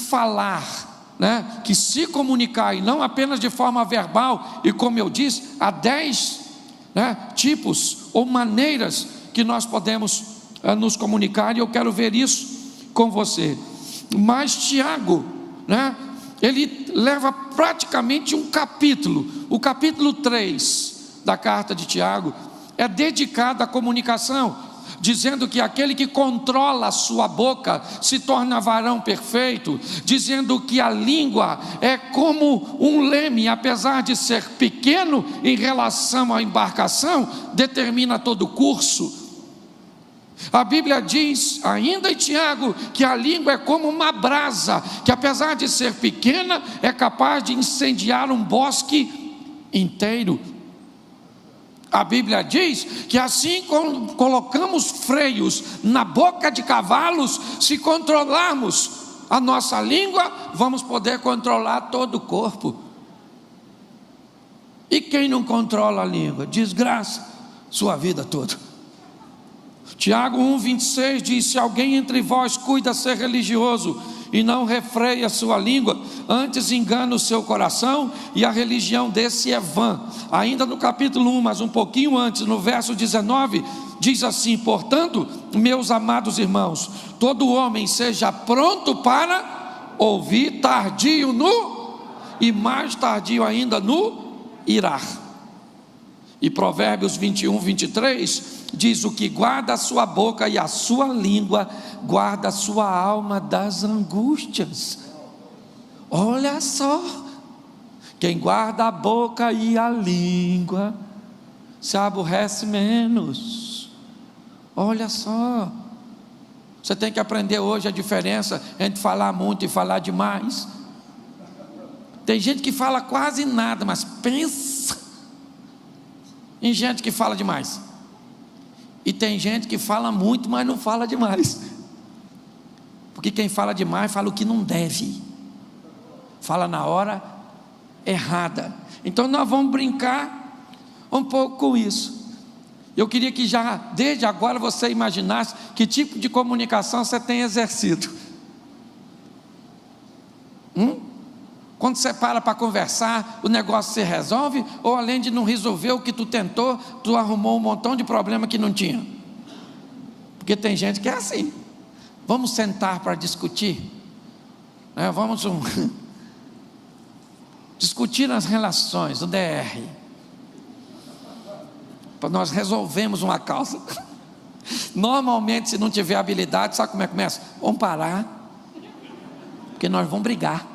falar, né, que se comunicar, e não apenas de forma verbal, e como eu disse, há 10, né, tipos ou maneiras que nós podemos nos comunicar, e eu quero ver isso com você. Mas Tiago, né, ele leva praticamente um capítulo, o capítulo 3 da carta de Tiago é dedicado à comunicação, dizendo que aquele que controla a sua boca se torna varão perfeito, dizendo que a língua é como um leme, apesar de ser pequeno em relação à embarcação, determina todo o curso. A Bíblia diz, ainda em Tiago, que a língua é como uma brasa, que apesar de ser pequena, é capaz de incendiar um bosque inteiro. A Bíblia diz que assim como colocamos freios na boca de cavalos, se controlarmos a nossa língua, vamos poder controlar todo o corpo. E quem não controla a língua? Desgraça sua vida toda. Tiago 1,26 diz: se alguém entre vós cuida ser religioso e não refreia a sua língua, antes engana o seu coração, e a religião desse é vã. Ainda no capítulo 1, mas um pouquinho antes, no verso 19, diz assim: portanto, meus amados irmãos, todo homem seja pronto para ouvir, tardio no, e mais tardio ainda no irar. E Provérbios 21:23 diz: o que guarda a sua boca e a sua língua, guarda a sua alma das angústias. Olha só, quem guarda a boca e a língua se aborrece menos. Olha só, você tem que aprender hoje a diferença entre falar muito e falar demais. Tem gente que fala quase nada, mas pensa em gente que fala demais. E tem gente que fala muito, mas não fala demais. Porque quem fala demais fala o que não deve, fala na hora errada. Então nós vamos brincar um pouco com isso. Eu queria que já desde agora você imaginasse que tipo de comunicação você tem exercido. Quando você para conversar, o negócio se resolve, ou além de não resolver o que tu tentou, tu arrumou um montão de problema que não tinha? Porque tem gente que é assim. Vamos sentar para discutir, né? Vamos discutir as relações, o DR, para nós resolvermos uma causa. Normalmente, se não tiver habilidade, sabe como é que começa? Vamos parar, porque nós vamos brigar.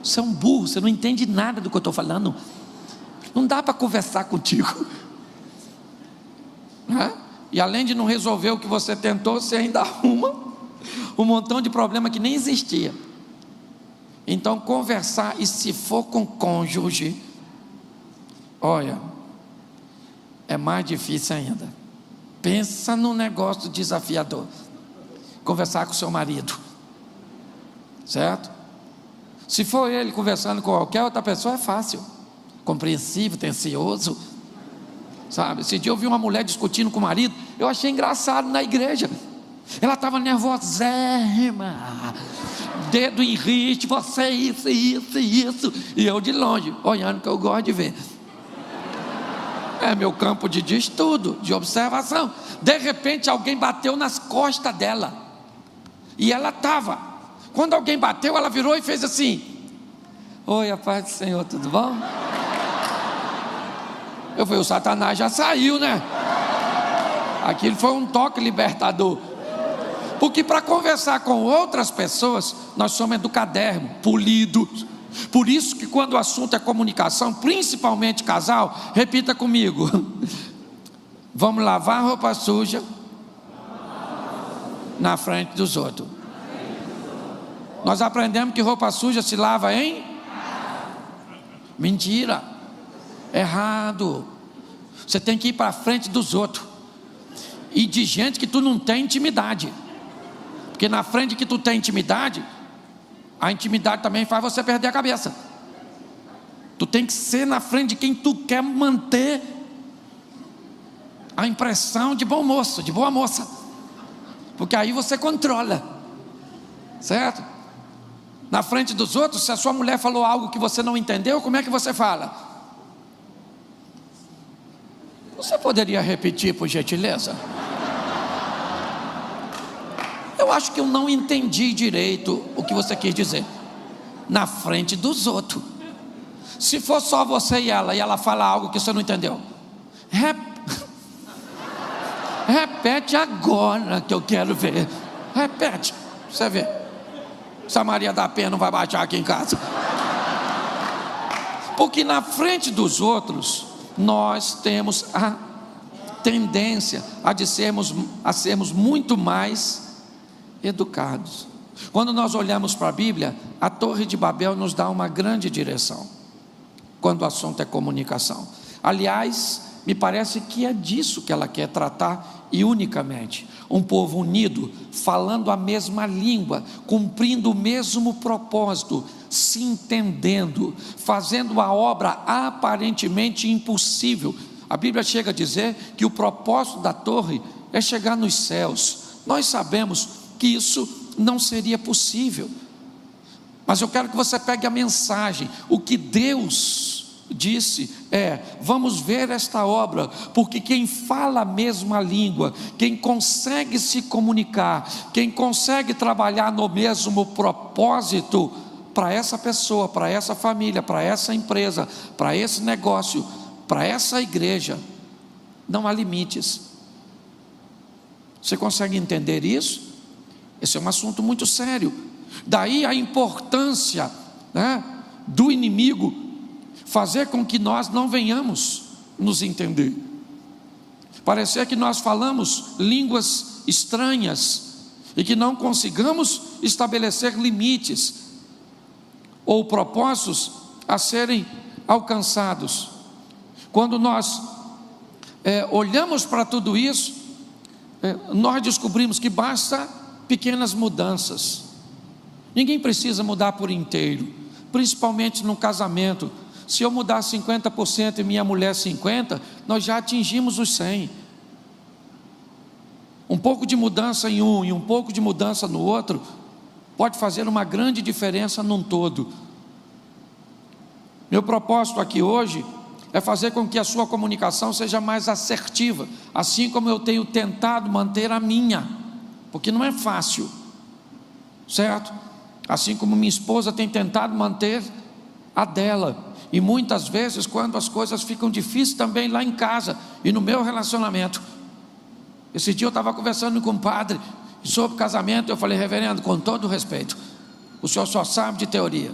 Você é um burro, você não entende nada do que eu estou falando. Não dá para conversar contigo, né? E além de não resolver o que você tentou, você ainda arruma um montão de problema que nem existia. Então conversar, e se for com cônjuge, olha, é mais difícil ainda. Pensa num negócio desafiador. Conversar com seu marido, certo? Se for ele conversando com qualquer outra pessoa, é fácil, compreensível, atencioso, sabe? Esse dia eu vi uma mulher discutindo com o marido, eu achei engraçado na igreja. Ela estava nervosérrima, dedo em riste, você isso, e eu de longe, olhando, que eu gosto de ver. É meu campo de estudo, de observação. De repente alguém bateu nas costas dela, e ela estava. Quando alguém bateu, ela virou e fez assim: oi, a paz do Senhor, tudo bom? Eu falei: o Satanás já saiu, né? Aquilo foi um toque libertador. Porque para conversar com outras pessoas, nós somos educadérrimos, polidos. Por isso que quando o assunto é comunicação, principalmente casal, repita comigo: vamos lavar roupa suja na frente dos outros. Nós aprendemos que roupa suja se lava em? Mentira, errado. Você tem que ir para frente dos outros, e de gente que tu não tem intimidade. Porque na frente que tu tem intimidade, a intimidade também faz você perder a cabeça. Tu tem que ser na frente de quem tu quer manter a impressão de bom moço, de boa moça, porque aí você controla, certo? na frente dos outros, se a sua mulher falou algo que você não entendeu, como é que você fala? Você poderia repetir, por gentileza? Eu acho que eu não entendi direito o que você quis dizer. Na frente dos outros. Se for só você e ela fala algo que você não entendeu, repete agora que eu quero ver. Repete, você vê se a Maria da Penha não vai baixar aqui em casa. Porque na frente dos outros nós temos a tendência a sermos muito mais educados. Quando nós olhamos para a Bíblia, a Torre de Babel nos dá uma grande direção, quando o assunto é comunicação. Aliás, me parece que é disso que ela quer tratar, e unicamente um povo unido, falando a mesma língua, cumprindo o mesmo propósito, se entendendo, fazendo a obra aparentemente impossível. A Bíblia chega a dizer que o propósito da torre é chegar nos céus. Nós sabemos que isso não seria possível, mas eu quero que você pegue a mensagem. O que Deus disse vamos ver esta obra, porque quem fala a mesma língua, quem consegue se comunicar, quem consegue trabalhar no mesmo propósito, para essa pessoa, para essa família, para essa empresa, para esse negócio, para essa igreja, não há limites. Você consegue entender isso? Esse é um assunto muito sério. Daí a importância, do inimigo fazer com que nós não venhamos nos entender. Parecer que nós falamos línguas estranhas e que não consigamos estabelecer limites ou propósitos a serem alcançados. Quando nós olhamos para tudo isso, nós descobrimos que basta pequenas mudanças. Ninguém precisa mudar por inteiro, principalmente no casamento. Se eu mudar 50% e minha mulher 50%, nós já atingimos os 100%. Um pouco de mudança em um e um pouco de mudança no outro pode fazer uma grande diferença num todo. Meu propósito aqui hoje é fazer com que a sua comunicação seja mais assertiva, assim como eu tenho tentado manter a minha, porque não é fácil, certo? Assim como minha esposa tem tentado manter a dela. E muitas vezes, quando as coisas ficam difíceis também lá em casa e no meu relacionamento. Esse dia eu estava conversando com um padre sobre casamento. Eu falei: reverendo, com todo respeito, o senhor só sabe de teoria.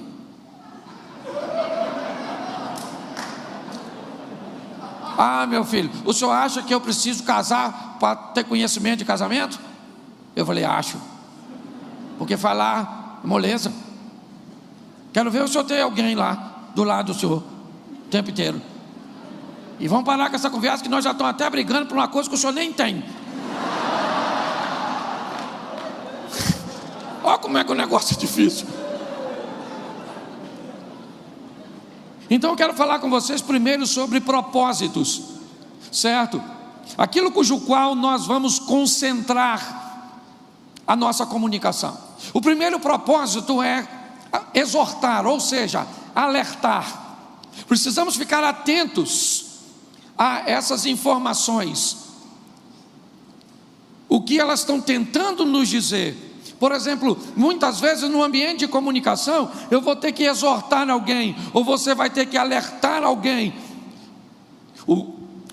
Ah, meu filho, o senhor acha que eu preciso casar para ter conhecimento de casamento? Eu falei: acho. Porque falar moleza. Quero ver o senhor ter alguém lá do lado do senhor o tempo inteiro. E vamos parar com essa conversa, que nós já estamos até brigando por uma coisa que o senhor nem tem. Olha como é que o negócio é difícil. Então eu quero falar com vocês primeiro sobre propósitos, certo? Aquilo cujo qual nós vamos concentrar a nossa comunicação. O primeiro propósito é exortar, ou seja, alertar. Precisamos ficar atentos a essas informações, o que elas estão tentando nos dizer. Por exemplo, muitas vezes no ambiente de comunicação, eu vou ter que exortar alguém, ou você vai ter que alertar alguém.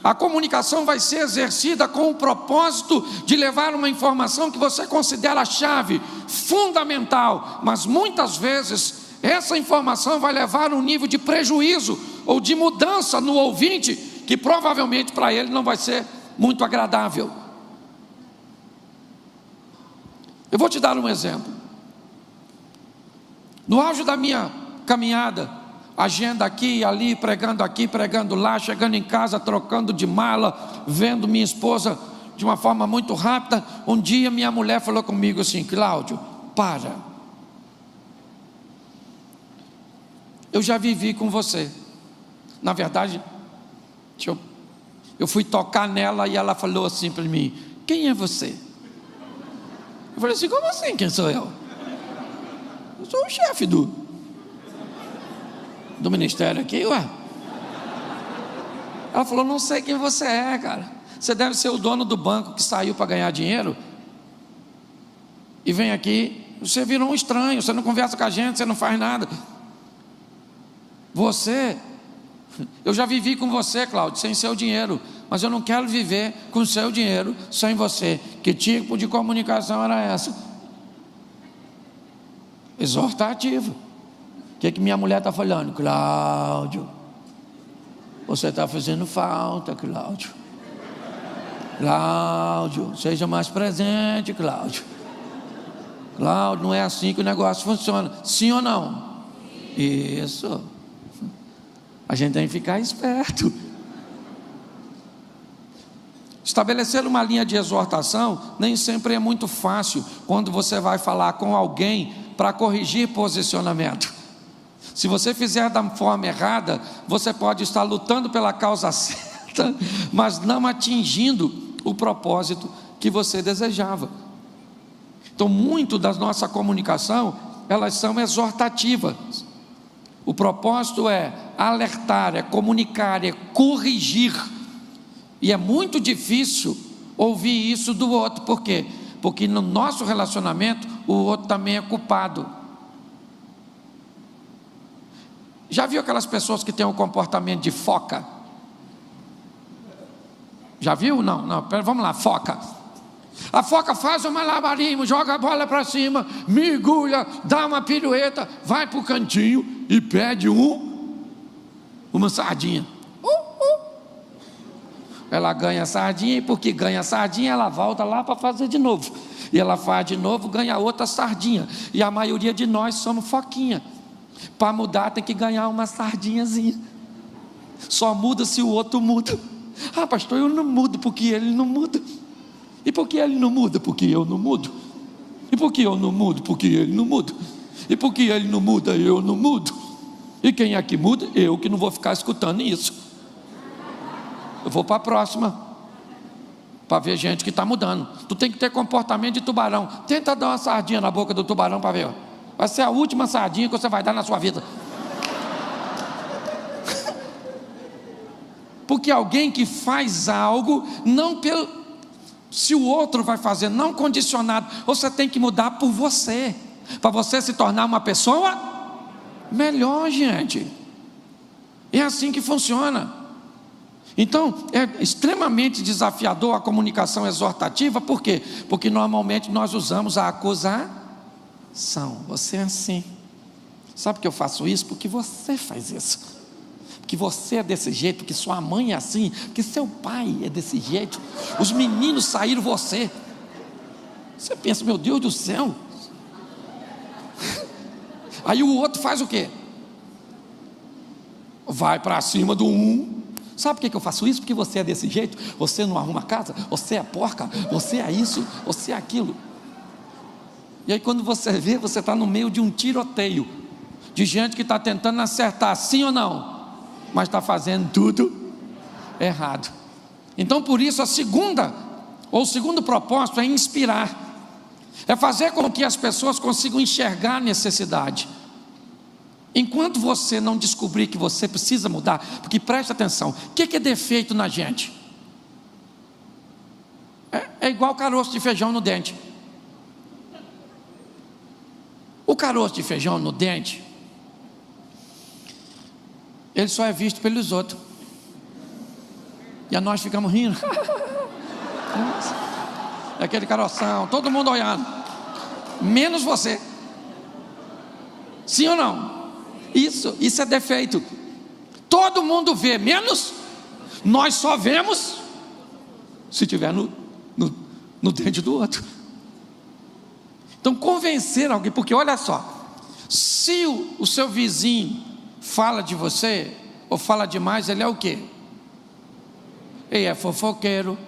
A comunicação vai ser exercida com o propósito de levar uma informação que você considera chave, fundamental, mas muitas vezes essa informação vai levar um nível de prejuízo ou de mudança no ouvinte, que provavelmente para ele não vai ser muito agradável. Eu vou te dar um exemplo. No auge da minha caminhada, agenda aqui e ali, pregando lá, chegando em casa, trocando de mala, vendo minha esposa de uma forma muito rápida, um dia minha mulher falou comigo assim: Cláudio, para. Eu já vivi com você. Na verdade, eu fui tocar nela e ela falou assim para mim: quem é você? Eu falei assim: como assim, quem sou eu? sou o chefe do ministério aqui, ué. Ela falou, não sei quem você é, cara. Você deve ser o dono do banco que saiu para ganhar dinheiro e vem aqui, você virou um estranho, você não conversa com a gente, você não faz nada. Eu já vivi com você, Cláudio, sem seu dinheiro, mas eu não quero viver com seu dinheiro sem você. Que tipo de comunicação era essa? Exortativa. O que minha mulher está falando? Cláudio, você está fazendo falta, Cláudio. Cláudio, seja mais presente, Cláudio. Cláudio, não é assim que o negócio funciona. Sim ou não? Isso. A gente tem que ficar esperto. Estabelecer uma linha de exortação nem sempre é muito fácil quando você vai falar com alguém para corrigir posicionamento. Se você fizer da forma errada, você pode estar lutando pela causa certa, mas não atingindo o propósito que você desejava. Então, muito da nossa comunicação, elas são exortativas. O propósito é alertar, é comunicar, é corrigir. E é muito difícil ouvir isso do outro. Por quê? Porque no nosso relacionamento, o outro também é culpado. Já viu aquelas pessoas que têm um comportamento de foca? Já viu? Não, vamos lá, foca. A foca faz um malabarismo, joga a bola para cima, mergulha, dá uma pirueta, vai para o cantinho e pede uma sardinha. Ela ganha a sardinha, e porque ganha a sardinha, ela volta lá para fazer de novo. E ela faz de novo, ganha outra sardinha. E a maioria de nós somos foquinha. Para mudar tem que ganhar uma sardinhazinha. Só muda se o outro muda. Ah, pastor, eu não mudo porque ele não muda. E por que ele não muda? Porque eu não mudo. E por que eu não mudo? Porque ele não muda. E por que ele não muda? Eu não mudo. E quem é que muda? Eu, que não vou ficar escutando isso. Eu vou para a próxima, para ver gente que está mudando. Tu tem que ter comportamento de tubarão. Tenta dar uma sardinha na boca do tubarão para ver. Vai ser a última sardinha que você vai dar na sua vida. Porque alguém que faz algo, não pelo, se o outro vai fazer, não condicionado, você tem que mudar por você, para você se tornar uma pessoa melhor, gente. É assim que funciona. Então, é extremamente desafiador a comunicação exortativa. Por quê? Porque normalmente nós usamos a acusação. Você é assim. Sabe que eu faço isso? Porque você faz isso. Porque você é desse jeito, porque sua mãe é assim, porque seu pai é desse jeito. Os meninos saíram você. Você pensa, meu Deus do céu. Aí o outro faz o quê? Vai para cima do Sabe por que eu faço isso? Porque você é desse jeito, você não arruma casa, você é porca, você é isso, você é aquilo. E aí quando você vê, você está no meio de um tiroteio, de gente que está tentando acertar, sim ou não, mas está fazendo tudo errado. Então por isso o segundo propósito é inspirar, é fazer com que as pessoas consigam enxergar a necessidade. Enquanto você não descobrir que você precisa mudar, porque preste atenção, o que é defeito na gente? É igual caroço de feijão no dente. O caroço de feijão no dente, ele só é visto pelos outros. E nós ficamos rindo. É aquele caroção, todo mundo olhando, menos você. Sim ou não? Isso é defeito. Todo mundo vê, menos nós só vemos se tiver no dente do outro. Então convencer alguém, porque olha só, se o seu vizinho fala de você, ou fala demais, ele é o quê? Ele é fofoqueiro,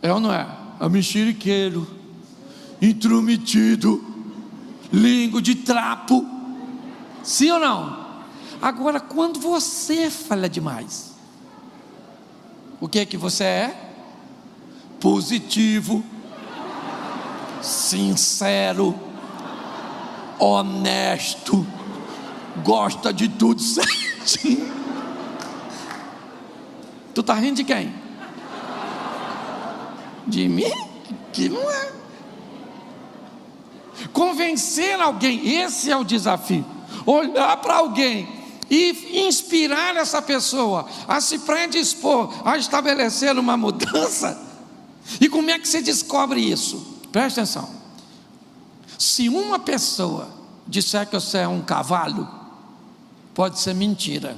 é ou não é? É mexeriqueiro, intrometido, língua de trapo. Sim ou não? Agora, quando você fala demais, o que é que você é? Positivo, sincero, honesto, gosta de tudo certinho. Tu tá rindo de quem? De mim? Que não é. Convencer alguém, esse é o desafio. Olhar para alguém e inspirar essa pessoa a se predispor a estabelecer uma mudança. E como é que você descobre isso? Presta atenção. Se uma pessoa disser que você é um cavalo, pode ser mentira.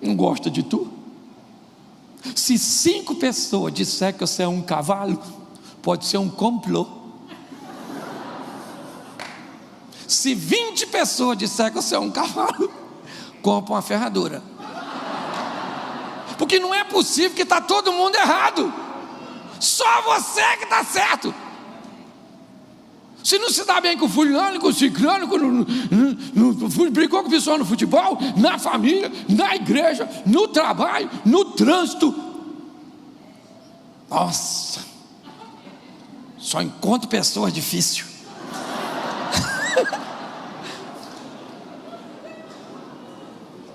Não gosta de tu? Se 5 pessoas disser que você é um cavalo, pode ser um complô. Se 20 pessoas disser que você é um cavalo, compra uma ferradura. Porque não é possível que está todo mundo errado. Só você que está certo. Se não se dá bem com o fulano, com o ciclano, brigou com o pessoal no futebol, na família, na igreja, no trabalho, no trânsito. Nossa, só encontro pessoas difíceis.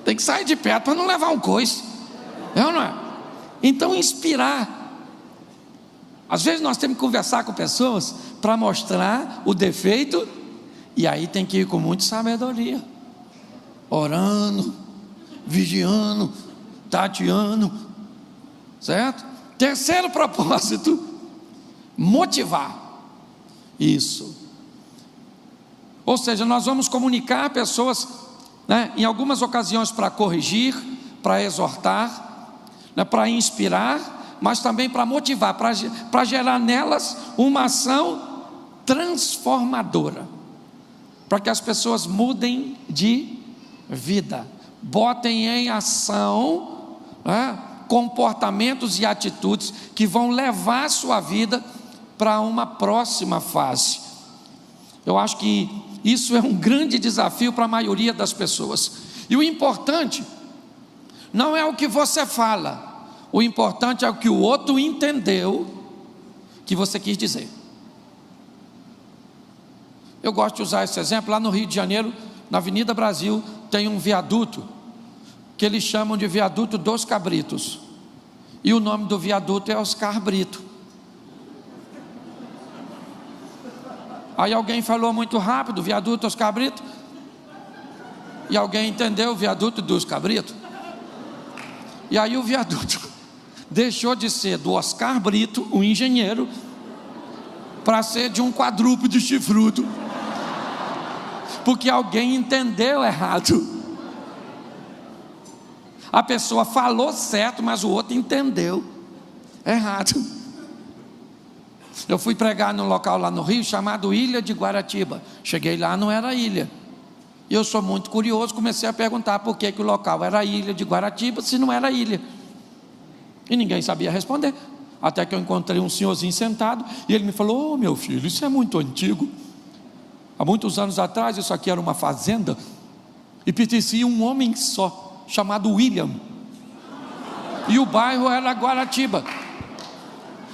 Tem que sair de perto para não levar um coice. É ou não é? Então inspirar. Às vezes nós temos que conversar com pessoas para mostrar o defeito, e aí tem que ir com muita sabedoria, orando, vigiando, tateando, certo? Terceiro propósito, motivar. Isso. Ou seja, nós vamos comunicar a pessoas, né, em algumas ocasiões para corrigir, para exortar, né, para inspirar, mas também para motivar, para gerar nelas uma ação transformadora, para que as pessoas mudem de vida, botem em ação, né, comportamentos e atitudes que vão levar a sua vida para uma próxima fase. Eu acho que isso é um grande desafio para a maioria das pessoas. E o importante não é o que você fala, o importante é o que o outro entendeu que você quis dizer. Eu gosto de usar esse exemplo. Lá no Rio de Janeiro, na Avenida Brasil, tem um viaduto que eles chamam de viaduto dos Cabritos, e o nome do viaduto é Oscar Brito. Aí alguém falou muito rápido, viaduto Oscar Brito, e alguém entendeu, viaduto dos Cabritos. E aí o viaduto deixou de ser do Oscar Brito, o engenheiro, para ser de um quadrúpede chifrudo, porque alguém entendeu errado. A pessoa falou certo, mas o outro entendeu errado. Eu fui pregar num local lá no Rio chamado Ilha de Guaratiba. Cheguei lá, não era ilha. E eu sou muito curioso, comecei a perguntar por que o local era Ilha de Guaratiba, se não era ilha. E ninguém sabia responder. Até que eu encontrei um senhorzinho sentado, e ele me falou: "Ô, meu filho, isso é muito antigo. Há muitos anos atrás, isso aqui era uma fazenda, e pertencia a um homem só, chamado William. E o bairro era Guaratiba.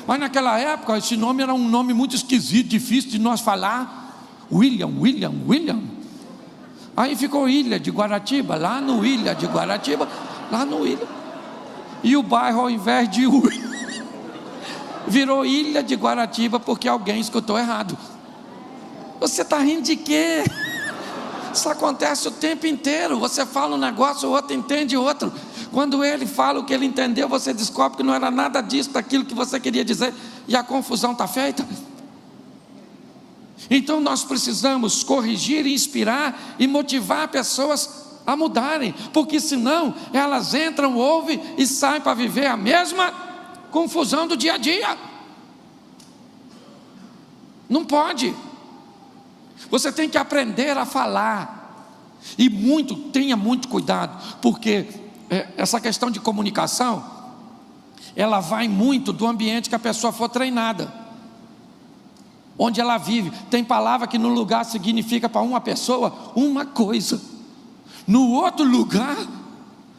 Mas naquela época, esse nome era um nome muito esquisito, difícil de nós falar. William. Aí ficou Ilha de Guaratiba, lá no Ilha de Guaratiba, lá no Ilha. E o bairro, ao invés de virou Ilha de Guaratiba, porque alguém escutou errado. Você está rindo de quê? Isso acontece o tempo inteiro. Você fala um negócio, o outro entende outro. Quando ele fala o que ele entendeu, você descobre que não era nada disso, daquilo que você queria dizer, e a confusão está feita. Então nós precisamos corrigir, inspirar e motivar pessoas a mudarem, porque senão elas entram, ouvem e saem para viver a mesma confusão do dia a dia. Não pode. Você tem que aprender a falar, e tenha muito cuidado, porque essa questão de comunicação, ela vai muito do ambiente que a pessoa for treinada, onde ela vive. Tem palavra que no lugar significa para uma pessoa uma coisa, no outro lugar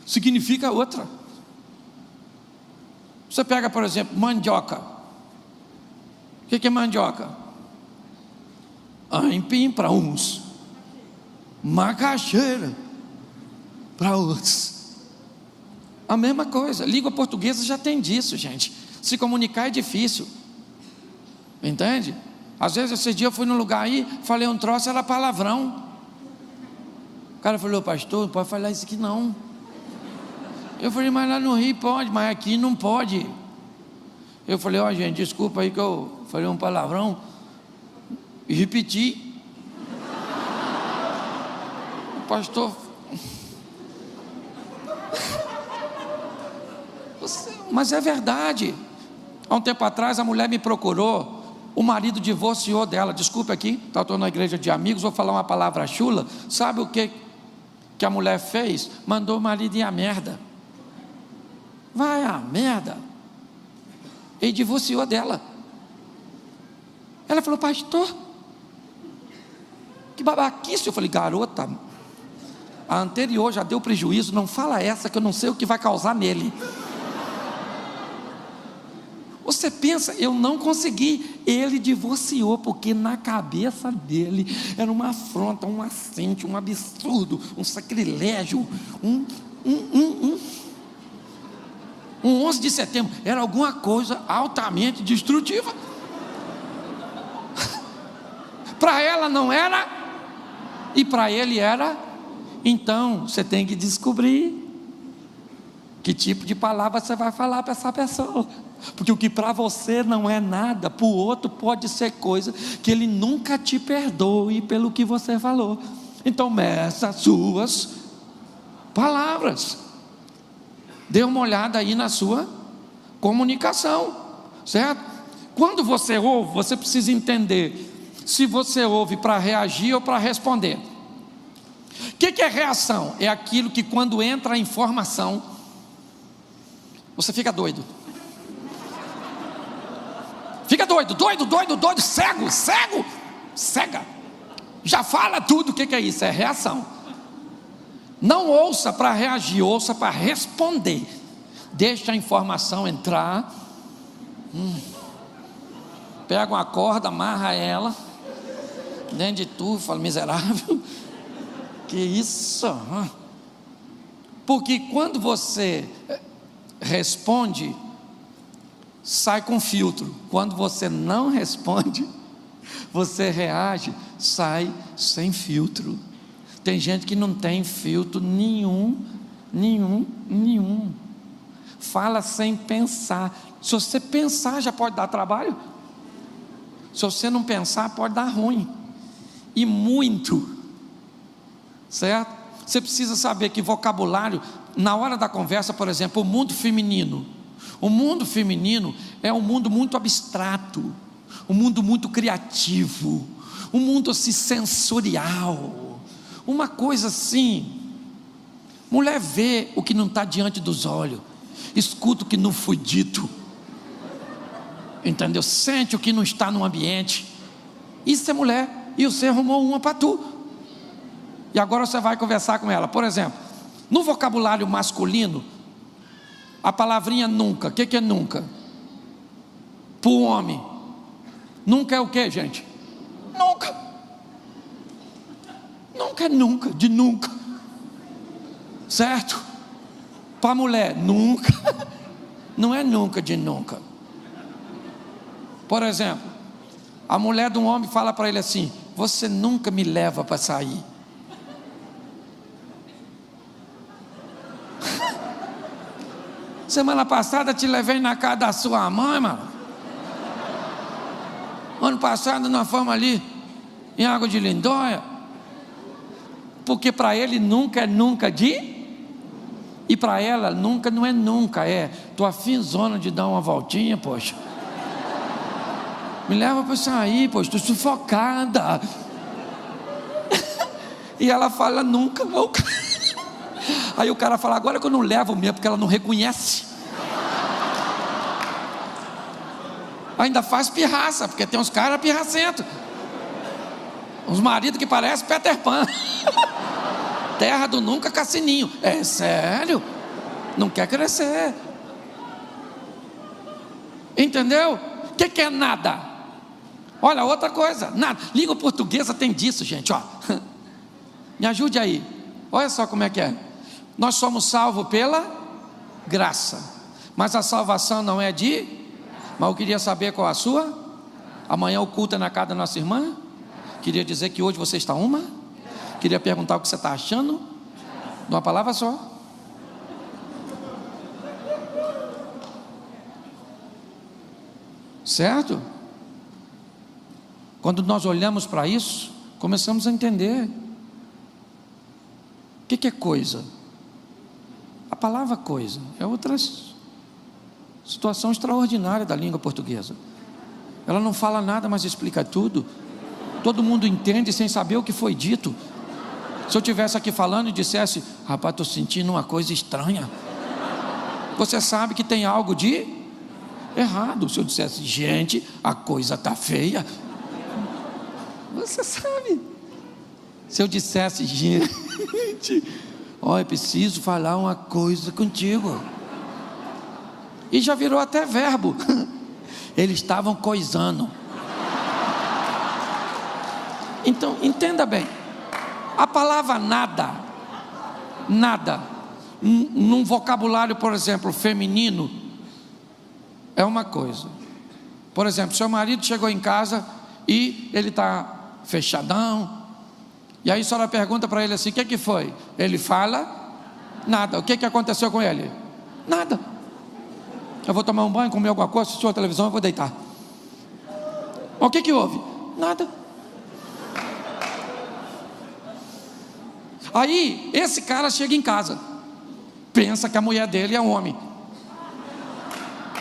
significa outra. Você pega, por exemplo, mandioca. O que é mandioca? aipim para uns, macaxeira para outros. A mesma coisa, língua portuguesa já tem disso, gente. Se comunicar é difícil, entende? Às vezes, esse dia eu fui num lugar aí, falei um troço, era palavrão. O cara falou: pastor, não pode falar isso aqui não. Eu falei: mas lá no Rio pode, mas aqui não pode. Eu falei: ó, gente, desculpa aí que eu falei um palavrão e repeti. O pastor: mas é verdade. Há um tempo atrás a mulher me procurou, o marido divorciou dela. Desculpa aqui, estou na igreja de amigos, vou falar uma palavra chula. Sabe o que a mulher fez? Mandou o marido ir à merda. Vai à merda. Ele divorciou dela. Ela falou: pastor, que babaquice. Eu falei: garota, a anterior já deu prejuízo, não fala essa que eu não sei o que vai causar nele. Você pensa, eu não consegui. Ele divorciou porque na cabeça dele era uma afronta, um assente, um absurdo, um sacrilégio, um 11 de setembro, era alguma coisa altamente destrutiva. Para ela não era, e para ele era. Então você tem que descobrir que tipo de palavra você vai falar para essa pessoa. Porque o que para você não é nada, para o outro pode ser coisa que ele nunca te perdoe pelo que você falou. Então meça as suas palavras. Dê uma olhada aí na sua comunicação, certo? Quando você ouve, você precisa entender se você ouve para reagir ou para responder. O que é reação? É aquilo que quando entra a informação, você fica doido. Fica doido, cego, cega. Já fala tudo. O que é isso? É reação. Não ouça para reagir, ouça para responder. Deixa a informação entrar. Pega uma corda, amarra ela dentro de tu, fala: miserável. Que isso? Porque quando você responde, sai com filtro. Quando você não responde, você reage, sai sem filtro. Tem gente que não tem filtro nenhum. Fala sem pensar. Se você pensar, já pode dar trabalho. Se você não pensar, pode dar ruim. E muito. Certo? Você precisa saber que vocabulário, na hora da conversa, por exemplo, o mundo feminino. O mundo feminino é um mundo muito abstrato, um mundo muito criativo, um mundo assim sensorial, uma coisa assim. Mulher vê o que não está diante dos olhos, escuta o que não foi dito, entendeu? Sente o que não está no ambiente. Isso é mulher, e você arrumou uma para tu. E agora você vai conversar com ela. Por exemplo, no vocabulário masculino, a palavrinha nunca. O que é nunca? Para o homem, nunca é o que, gente? Nunca. Nunca é nunca, de nunca. Certo? Para a mulher, nunca. Não é nunca de nunca. Por exemplo, a mulher de um homem fala para ele assim: você nunca me leva para sair. Semana passada te levei na casa da sua mãe, mano. Ano passado nós fomos ali em Água de Lindóia. Porque para ele nunca é nunca de, e para ela nunca não é nunca, é: tô afinzona de dar uma voltinha, poxa. Me leva para sair, poxa, tô sufocada. E ela fala nunca, nunca. Aí o cara fala: agora que eu não levo mesmo, porque ela não reconhece. Ainda faz pirraça, porque tem uns caras pirracentos, uns maridos que parecem Peter Pan. Terra do nunca, Cassininho. É sério? Não quer crescer. Entendeu? O que é nada? Olha, outra coisa, nada. Língua portuguesa tem disso, gente, ó. Me ajude aí. Olha só como é que é. Nós somos salvos pela graça, mas a salvação não é de. Mas eu queria saber qual a sua. Amanhã o culto é na casa da nossa irmã. Queria dizer que hoje você está uma. Queria perguntar o que você está achando. De uma palavra só. Certo? Quando nós olhamos para isso, começamos a entender. O que é coisa? A palavra coisa é outra situação extraordinária da língua portuguesa. Ela não fala nada, mas explica tudo. Todo mundo entende sem saber o que foi dito. Se eu estivesse aqui falando e dissesse: rapaz, estou sentindo uma coisa estranha, você sabe que tem algo de errado. Se eu dissesse: gente, a coisa está feia, você sabe. Se eu dissesse: gente, ó, eu preciso falar uma coisa contigo, e já virou até verbo. Eles estavam coisando. Então, entenda bem, a palavra nada, num vocabulário, por exemplo, feminino, é uma coisa. Por exemplo, seu marido chegou em casa e ele está fechadão, e aí a senhora pergunta para ele assim: o que foi? Ele fala nada. O que aconteceu com ele? Nada. Eu vou tomar um banho, comer alguma coisa, assistir a televisão, eu vou deitar. O que houve? Nada. Aí esse cara chega em casa, pensa que a mulher dele é um homem,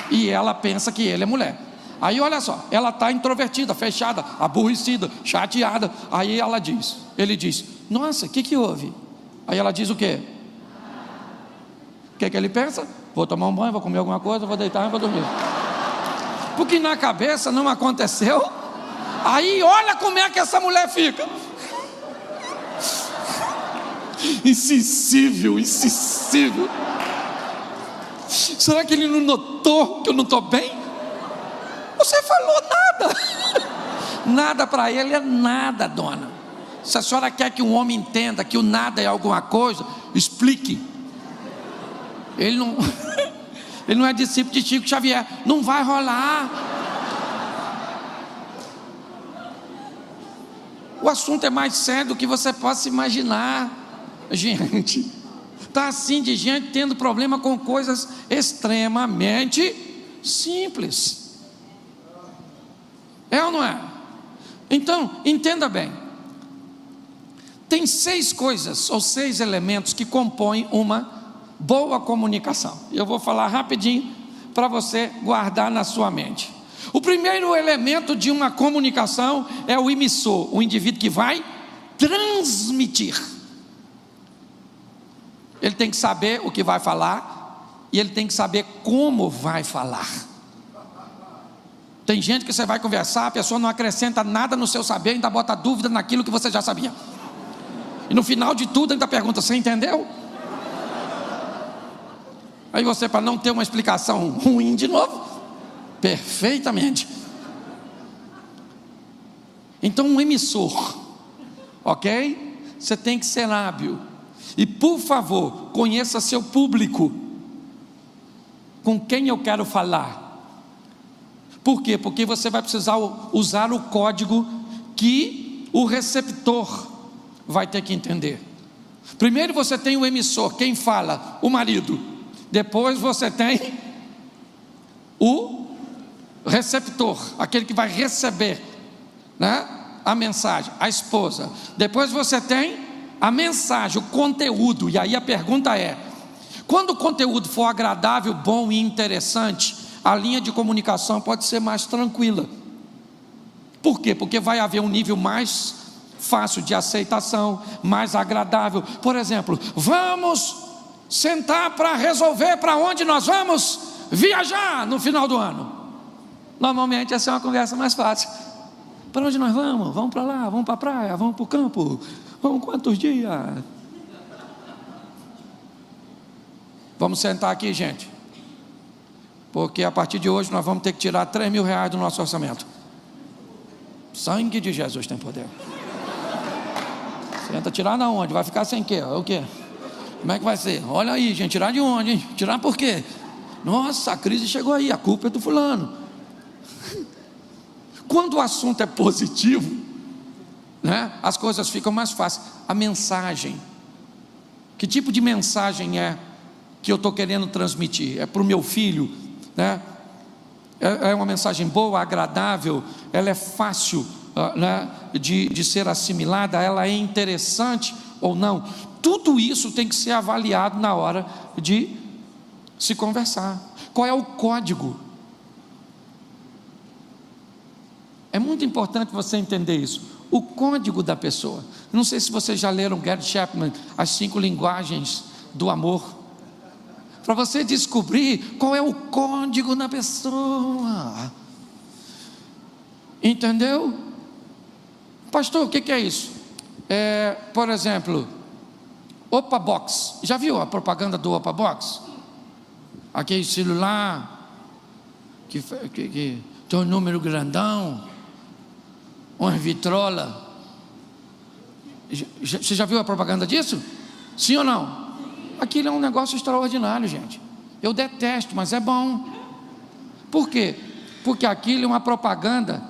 e ela pensa que ele é mulher. Aí olha só, ela está introvertida, fechada, aborrecida, chateada. Aí ele diz: nossa, o que houve? Aí ela diz o quê? O que ele pensa? Vou tomar um banho, vou comer alguma coisa, vou deitar e vou dormir. Porque na cabeça não aconteceu. Aí olha como é que essa mulher fica. Insensível. Será que ele não notou que eu não estou bem? Você falou nada. Nada para ele é nada, dona. Se a senhora quer que um homem entenda que o nada é alguma coisa, explique. Ele não é discípulo de Chico Xavier. Não vai rolar. O assunto é mais sério do que você possa imaginar. Gente, está assim de gente tendo problema com coisas extremamente simples. É ou não é? Então, entenda bem. Tem 6 coisas ou 6 elementos que compõem uma boa comunicação. Eu vou falar rapidinho para você guardar na sua mente. O primeiro elemento de uma comunicação é o emissor, o indivíduo que vai transmitir. Ele tem que saber o que vai falar e ele tem que saber como vai falar. Tem gente que você vai conversar, a pessoa não acrescenta nada no seu saber, ainda bota dúvida naquilo que você já sabia. E no final de tudo ainda pergunta: você entendeu? Aí você, para não ter uma explicação ruim de novo, perfeitamente. Então, um emissor, ok? Você tem que ser hábil. E por favor, conheça seu público. Com quem eu quero falar? Por quê? Porque você vai precisar usar o código que o receptor vai ter que entender. Primeiro você tem o emissor, quem fala? O marido. Depois você tem o receptor, aquele que vai receber, né, a mensagem, a esposa. Depois você tem a mensagem, o conteúdo. E aí a pergunta é: quando o conteúdo for agradável, bom e interessante, a linha de comunicação pode ser mais tranquila. Por quê? Porque vai haver um nível mais fácil de aceitação, mais agradável. Por exemplo, vamos sentar para resolver para onde nós vamos viajar no final do ano. Normalmente essa é uma conversa mais fácil. Para onde nós vamos? Vamos para lá, vamos para a praia, vamos para o campo. Vamos quantos dias? Vamos sentar aqui, gente, porque a partir de hoje nós vamos ter que tirar R$3.000 do nosso orçamento. Sangue de Jesus tem poder. Você tenta tirar da onde? Vai ficar sem quê? O quê? Como é que vai ser? Olha aí, gente, tirar de onde, hein? Tirar por quê? Nossa, a crise chegou aí, a culpa é do fulano. Quando o assunto é positivo, né, as coisas ficam mais fáceis. A mensagem, que tipo de mensagem é que eu estou querendo transmitir? É para o meu filho, né? É uma mensagem boa, agradável, ela é fácil, né, de ser assimilada, ela é interessante ou não? Tudo isso tem que ser avaliado na hora de se conversar. Qual é o código? É muito importante você entender isso. O código da pessoa. Não sei se vocês já leram Gary Chapman, As 5 Linguagens do Amor. Para você descobrir qual é o código da pessoa. Entendeu? Pastor, o que é isso? Por exemplo, Opa Box. Já viu a propaganda do Opa Box? Aquele celular que tem um número grandão, uma vitrola. Você já viu a propaganda disso? Sim ou não? Aquilo é um negócio extraordinário, gente. Eu detesto, mas é bom. Por quê? Porque aquilo é uma propaganda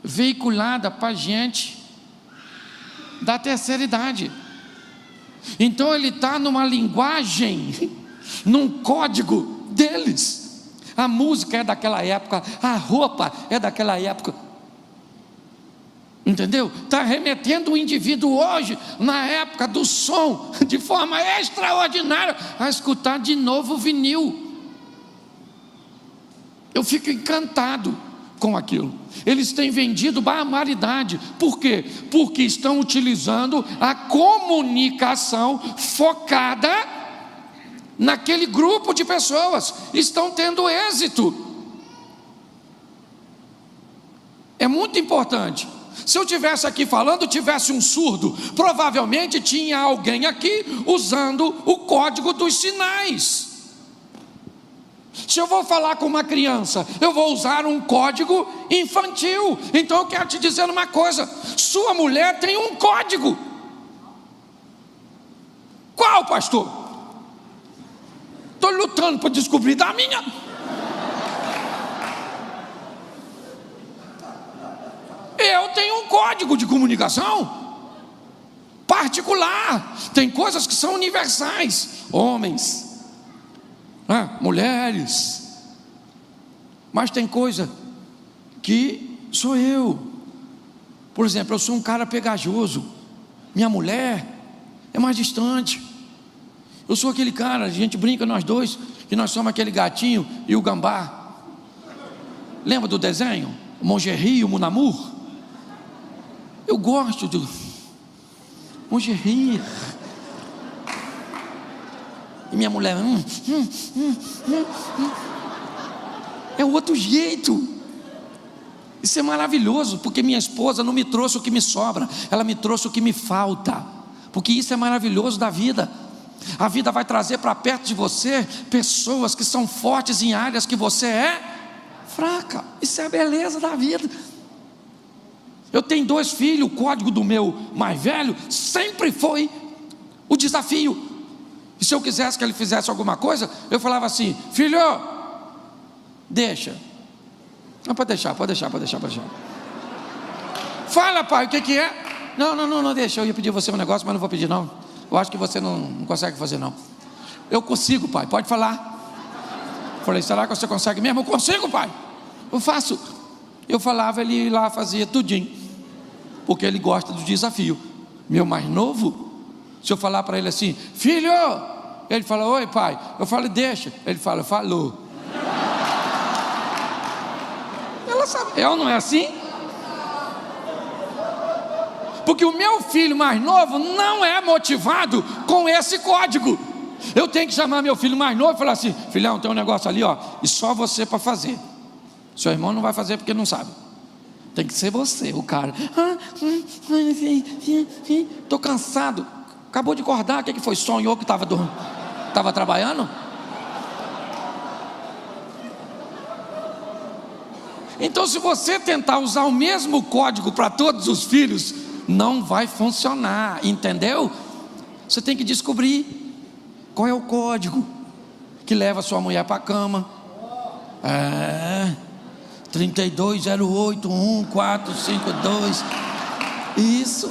veiculada para gente da terceira idade. Então ele está numa linguagem, num código deles. A música é daquela época, a roupa é daquela época. Entendeu? Está remetendo o indivíduo hoje, na época do som, de forma extraordinária, a escutar de novo o vinil. Eu fico encantado com aquilo. Eles têm vendido barbaridade. Por quê? Porque estão utilizando a comunicação focada naquele grupo de pessoas. Estão tendo êxito. É muito importante. Se eu tivesse aqui falando, tivesse um surdo, provavelmente tinha alguém aqui usando o código dos sinais. Se eu vou falar com uma criança, eu vou usar um código infantil. Então eu quero te dizer uma coisa: sua mulher tem um código. Qual, pastor? Estou lutando para descobrir da minha. Eu tenho um código de comunicação particular. Tem coisas que são universais. Homens, mulheres. Mas tem coisa que sou eu. Por exemplo, eu sou um cara pegajoso. Minha mulher é mais distante. Eu sou aquele cara, a gente brinca nós dois, que nós somos aquele gatinho e o gambá. Lembra do desenho? O Mongerry e o Munamur? Eu gosto do Mongerry. E minha mulher é outro jeito. Isso é maravilhoso, porque minha esposa não me trouxe o que me sobra, ela me trouxe o que me falta. Porque isso é maravilhoso da vida. A vida vai trazer para perto de você pessoas que são fortes em áreas que você é fraca. Isso é a beleza da vida. Eu tenho 2 filhos, o código do meu mais velho sempre foi o desafio. E se eu quisesse que ele fizesse alguma coisa, eu falava assim: filho, deixa. Não, pode deixar. Fala, pai, o que é? Não, deixa. Eu ia pedir você um negócio, mas não vou pedir não. Eu acho que você não consegue fazer não. Eu consigo, pai, pode falar. Falei: será que você consegue mesmo? Eu consigo, pai. Eu faço. Eu falava, ele lá fazia tudinho. Porque ele gosta do desafio. Meu mais novo, se eu falar para ele assim: filho, ele fala: oi, pai. Eu falo: deixa. Ele fala: falou. Ela sabe. Não é assim? Porque o meu filho mais novo não é motivado com esse código. Eu tenho que chamar meu filho mais novo e falar assim: filhão, tem um negócio ali, e só você para fazer. Seu irmão não vai fazer porque não sabe. Tem que ser você, o cara. Estou cansado. Acabou de acordar. O que foi? Sonhou que estava trabalhando? Então, se você tentar usar o mesmo código para todos os filhos, não vai funcionar, entendeu? Você tem que descobrir qual é o código que leva sua mulher para a cama. 32081452. Isso.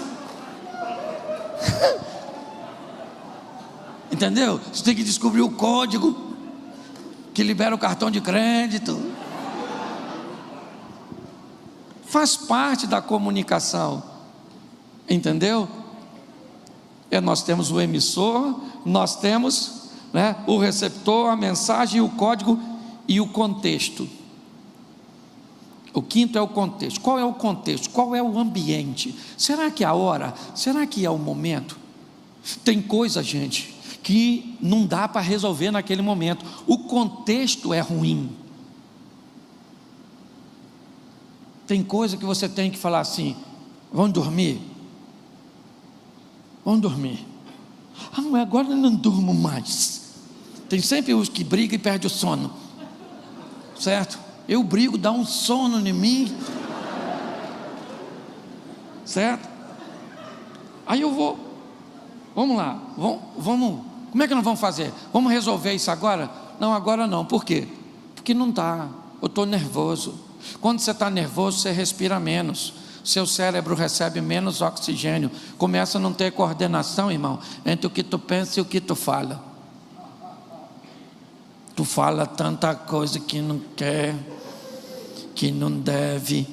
Entendeu? Você tem que descobrir o código que libera o cartão de crédito. Faz parte da comunicação. Entendeu? Nós temos o emissor, nós temos, né, o receptor, a mensagem, o código e o contexto. O quinto é o contexto. Qual é o contexto? Qual é o ambiente? Será que é a hora? Será que é o momento? Tem coisa, gente, que não dá para resolver naquele momento. O contexto é ruim. Tem coisa que você tem que falar assim: vamos dormir? Vamos dormir. Não, agora eu não durmo mais. Tem sempre os que brigam e perdem o sono, certo? Eu brigo, dá um sono em mim, certo? Aí eu vou, vamos lá, vamos, como é que nós vamos fazer? Vamos resolver isso agora? Não, agora não. Por quê? Porque não dá, eu estou nervoso. Quando você está nervoso, você respira menos, seu cérebro recebe menos oxigênio, começa a não ter coordenação, irmão, entre o que tu pensa e o que tu fala. Tu fala tanta coisa que não quer, que não deve.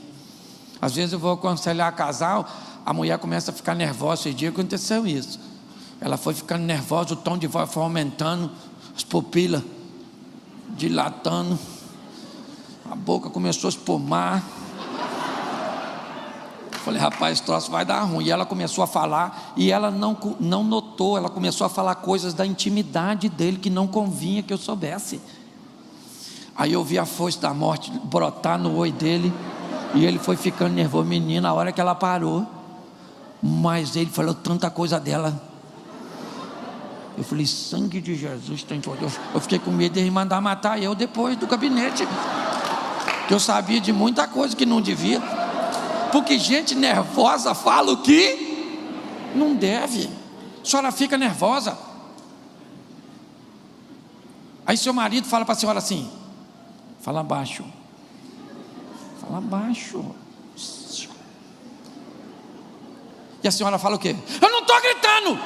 Às vezes eu vou aconselhar casal, a mulher começa a ficar nervosa. Esse dia aconteceu isso. Ela foi ficando nervosa, o tom de voz foi aumentando, as pupilas dilatando, a boca começou a espumar. Falei, rapaz, esse troço vai dar ruim. E ela começou a falar, e ela não notou, ela começou a falar coisas da intimidade dele que não convinha que eu soubesse. Aí eu vi a foice da morte brotar no olho dele, e ele foi ficando nervoso. Menina, a hora que ela parou, mas ele falou tanta coisa dela. Eu falei, sangue de Jesus tem poder. Eu fiquei com medo de ele mandar matar eu depois do gabinete, que eu sabia de muita coisa que não devia. Porque gente nervosa fala o que não deve. A senhora fica nervosa. Aí seu marido fala para a senhora assim: fala baixo. Fala baixo. E a senhora fala o quê? Eu não estou gritando,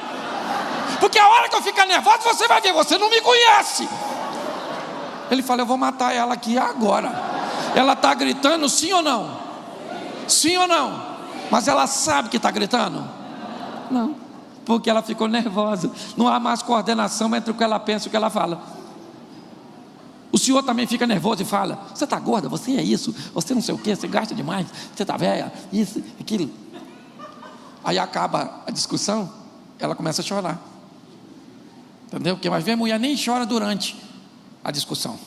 porque a hora que eu ficar nervosa, você vai ver, você não me conhece. Ele fala, eu vou matar ela aqui agora. Ela está gritando, sim ou não? Sim ou não? Mas ela sabe que está gritando? Não, porque ela ficou nervosa. Não há mais coordenação entre o que ela pensa e o que ela fala. O senhor também fica nervoso e fala: você está gorda, você é isso, você não sei o que, você gasta demais, você está velha, isso, aquilo. Aí acaba a discussão, ela começa a chorar. Entendeu? Porque mais vezes a mulher nem chora durante a discussão,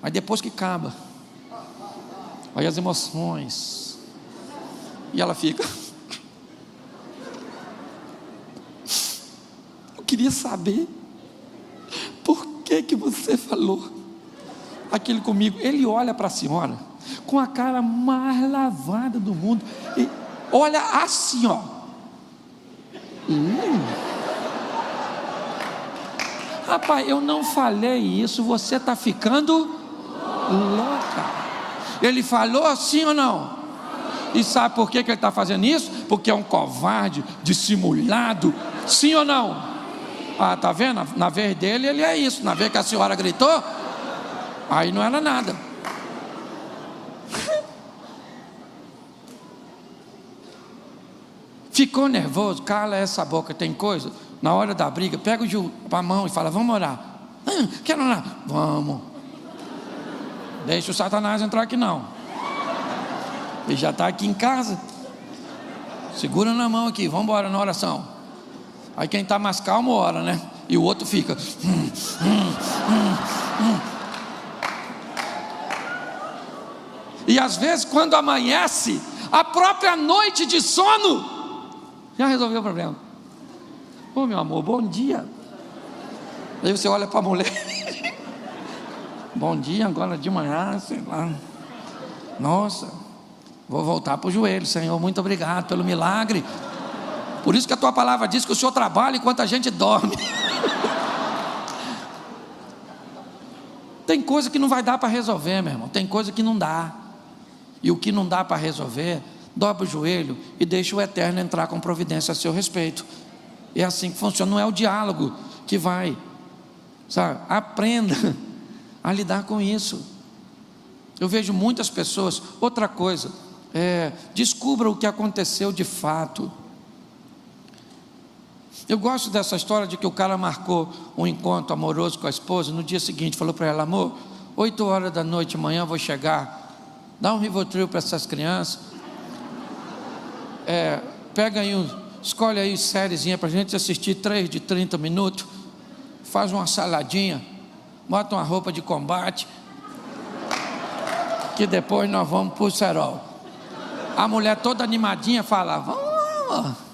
mas depois que acaba, aí as emoções, e ela fica. Eu queria saber por que você falou aquilo comigo. Ele olha para a senhora com a cara mais lavada do mundo e olha assim, ó. Rapaz, eu não falei isso, você está ficando louca. Ele falou sim ou não? E sabe por que ele está fazendo isso? Porque é um covarde, dissimulado. Sim ou não? Ah, tá vendo? Na vez dele ele é isso. Na vez que a senhora gritou, aí não era nada. Ficou nervoso? Cala essa boca. Tem coisa, na hora da briga, pega o Gil para a mão e fala, vamos orar. Quero orar. Vamos. Deixa o Satanás entrar aqui não. Ele já está aqui em casa. Segura na mão aqui, vamos embora na oração. Aí quem está mais calmo ora, né? E o outro fica. E às vezes quando amanhece, a própria noite de sono já resolveu o problema. Ô meu amor, bom dia. Aí você olha para a mulher. Bom dia, agora de manhã, sei lá. Nossa, vou voltar para o joelho. Senhor, muito obrigado pelo milagre. Por isso que a tua palavra diz que o Senhor trabalha enquanto a gente dorme. Tem coisa que não vai dar para resolver, meu irmão. Tem coisa que não dá. E o que não dá para resolver, dobra o joelho e deixa o Eterno entrar com providência a seu respeito. É assim que funciona. Não é o diálogo que vai, sabe? Aprenda a lidar com isso. Eu vejo muitas pessoas. Outra coisa, descubra o que aconteceu de fato. Eu gosto dessa história de que o cara marcou um encontro amoroso com a esposa. No dia seguinte falou para ela: amor, 8 horas da noite amanhã eu vou chegar, dá um Rivotril para essas crianças, pega aí, escolhe aí sériezinha para a gente assistir, 3 de 30 minutos, faz uma saladinha, bota uma roupa de combate, que depois nós vamos para o cerol. A mulher toda animadinha fala: vamos.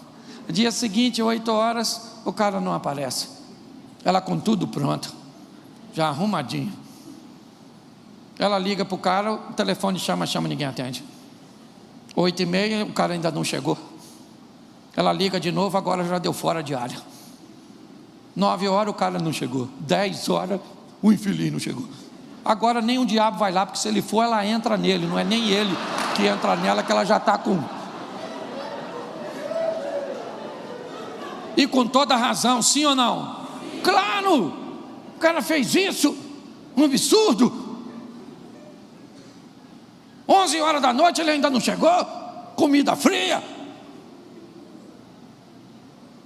Dia seguinte, 8 horas, o cara não aparece. Ela com tudo pronto, já arrumadinho. Ela liga para o cara, o telefone chama, ninguém atende. 8h30, o cara ainda não chegou. Ela liga de novo, agora já deu fora de área. 9 horas, o cara não chegou. 10 horas, o infeliz não chegou. Agora nem o diabo vai lá, porque se ele for, ela entra nele. Não é nem ele que entra nela, que ela já está com... E com toda razão, sim ou não? Sim. Claro! O cara fez isso, um absurdo. 11 horas da noite, ele ainda não chegou, comida fria.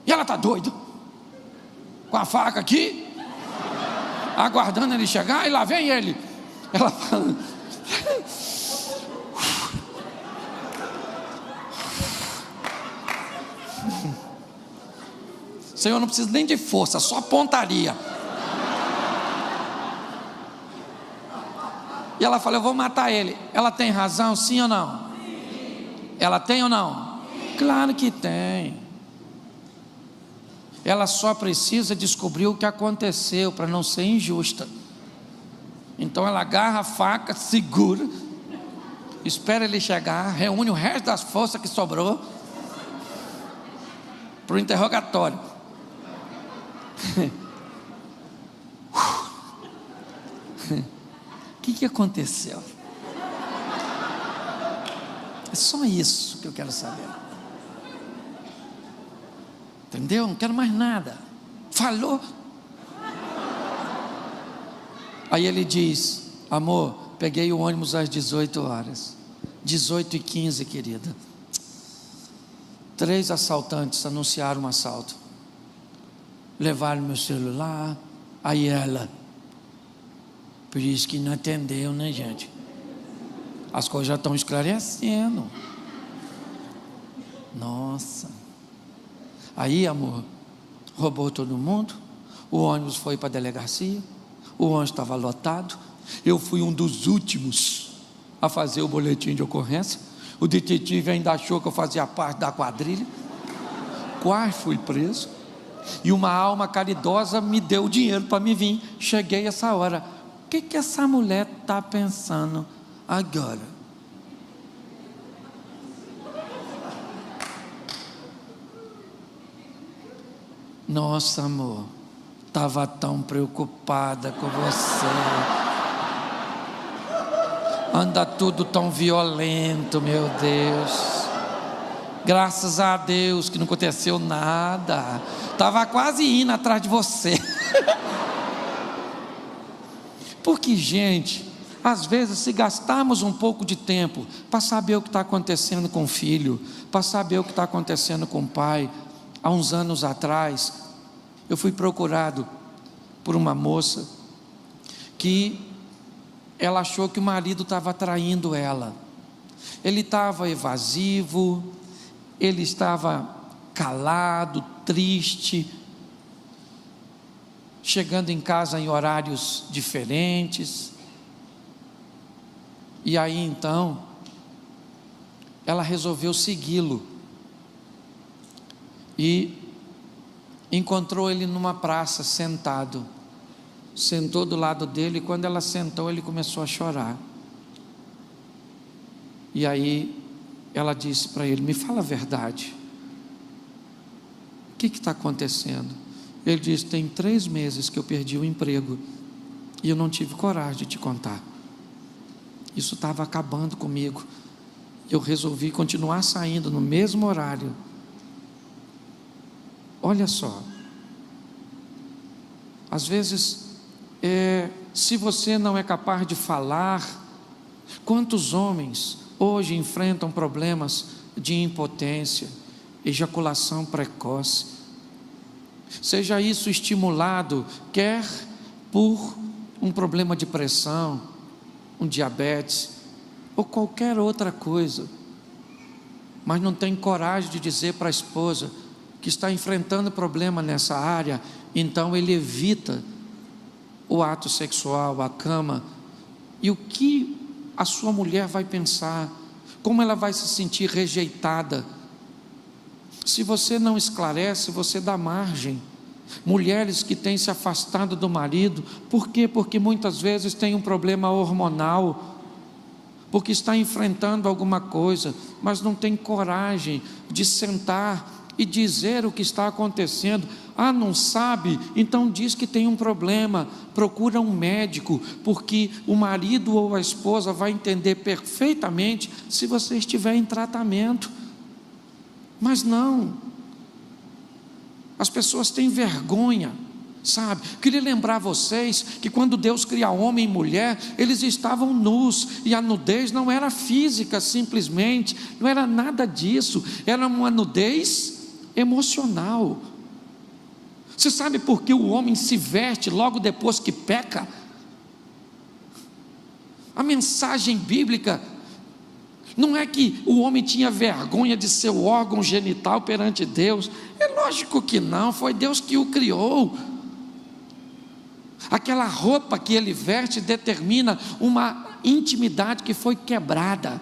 E ela está doida, com a faca aqui, aguardando ele chegar, e lá vem ele. Ela fala... Senhor, não precisa nem de força, só pontaria. E ela fala: eu vou matar ele. Ela tem razão, sim ou não? Sim. Ela tem ou não? Sim. Claro que tem. Ela só precisa descobrir o que aconteceu para não ser injusta. Então ela agarra a faca, segura, espera ele chegar, reúne o resto das forças que sobrou para o interrogatório. O que aconteceu? É só isso que eu quero saber. Entendeu? Não quero mais nada. Falou. Aí ele diz: amor, peguei o ônibus às 18 horas. 18h15, querida. 3 assaltantes anunciaram um assalto. Levaram meu celular. Aí ela, por isso que não atendeu, né, gente? As coisas já estão esclarecendo. Nossa. Aí, amor, roubou todo mundo. O ônibus foi para a delegacia. O ônibus estava lotado. Eu fui um dos últimos a fazer o boletim de ocorrência. O detetive ainda achou que eu fazia parte da quadrilha. Quase fui preso. E uma alma caridosa me deu o dinheiro para me vir. Cheguei essa hora. O que essa mulher está pensando agora? Nossa, amor, estava tão preocupada com você. Anda tudo tão violento, meu Deus. Graças a Deus que não aconteceu nada. Estava quase indo atrás de você. Porque, gente, às vezes, se gastarmos um pouco de tempo para saber o que está acontecendo com o filho, para saber o que está acontecendo com o pai. Há uns anos atrás, eu fui procurado por uma moça que ela achou que o marido estava traindo ela. Ele estava evasivo, ele estava calado, triste, chegando em casa em horários diferentes. E aí então, ela resolveu segui-lo e encontrou ele numa praça sentado. Sentou do lado dele e quando ela sentou, ele começou a chorar. E aí ela disse para ele: me fala a verdade, o que está acontecendo? Ele disse: tem 3 meses que eu perdi o emprego e eu não tive coragem de te contar. Isso estava acabando comigo. Eu resolvi continuar saindo no mesmo horário. Olha só, às vezes, se você não é capaz de falar, quantos homens hoje enfrentam problemas de impotência, ejaculação precoce, seja isso estimulado, quer por um problema de pressão, um diabetes, ou qualquer outra coisa, mas não tem coragem de dizer para a esposa que está enfrentando problema nessa área, então ele evita o ato sexual, a cama. E o que a sua mulher vai pensar? Como ela vai se sentir rejeitada? Se você não esclarece, você dá margem. Mulheres que têm se afastado do marido, por quê? Porque muitas vezes tem um problema hormonal, porque está enfrentando alguma coisa, mas não tem coragem de sentar e dizer o que está acontecendo. Ah, não sabe? Então diz que tem um problema, procura um médico, porque o marido ou a esposa vai entender perfeitamente se você estiver em tratamento. Mas não, as pessoas têm vergonha, sabe? Queria lembrar vocês que quando Deus cria homem e mulher, eles estavam nus, e a nudez não era física simplesmente, não era nada disso, era uma nudez emocional. Você sabe por que o homem se veste logo depois que peca? A mensagem bíblica não é que o homem tinha vergonha de seu órgão genital perante Deus. É lógico que não, foi Deus que o criou. Aquela roupa que ele veste determina uma intimidade que foi quebrada.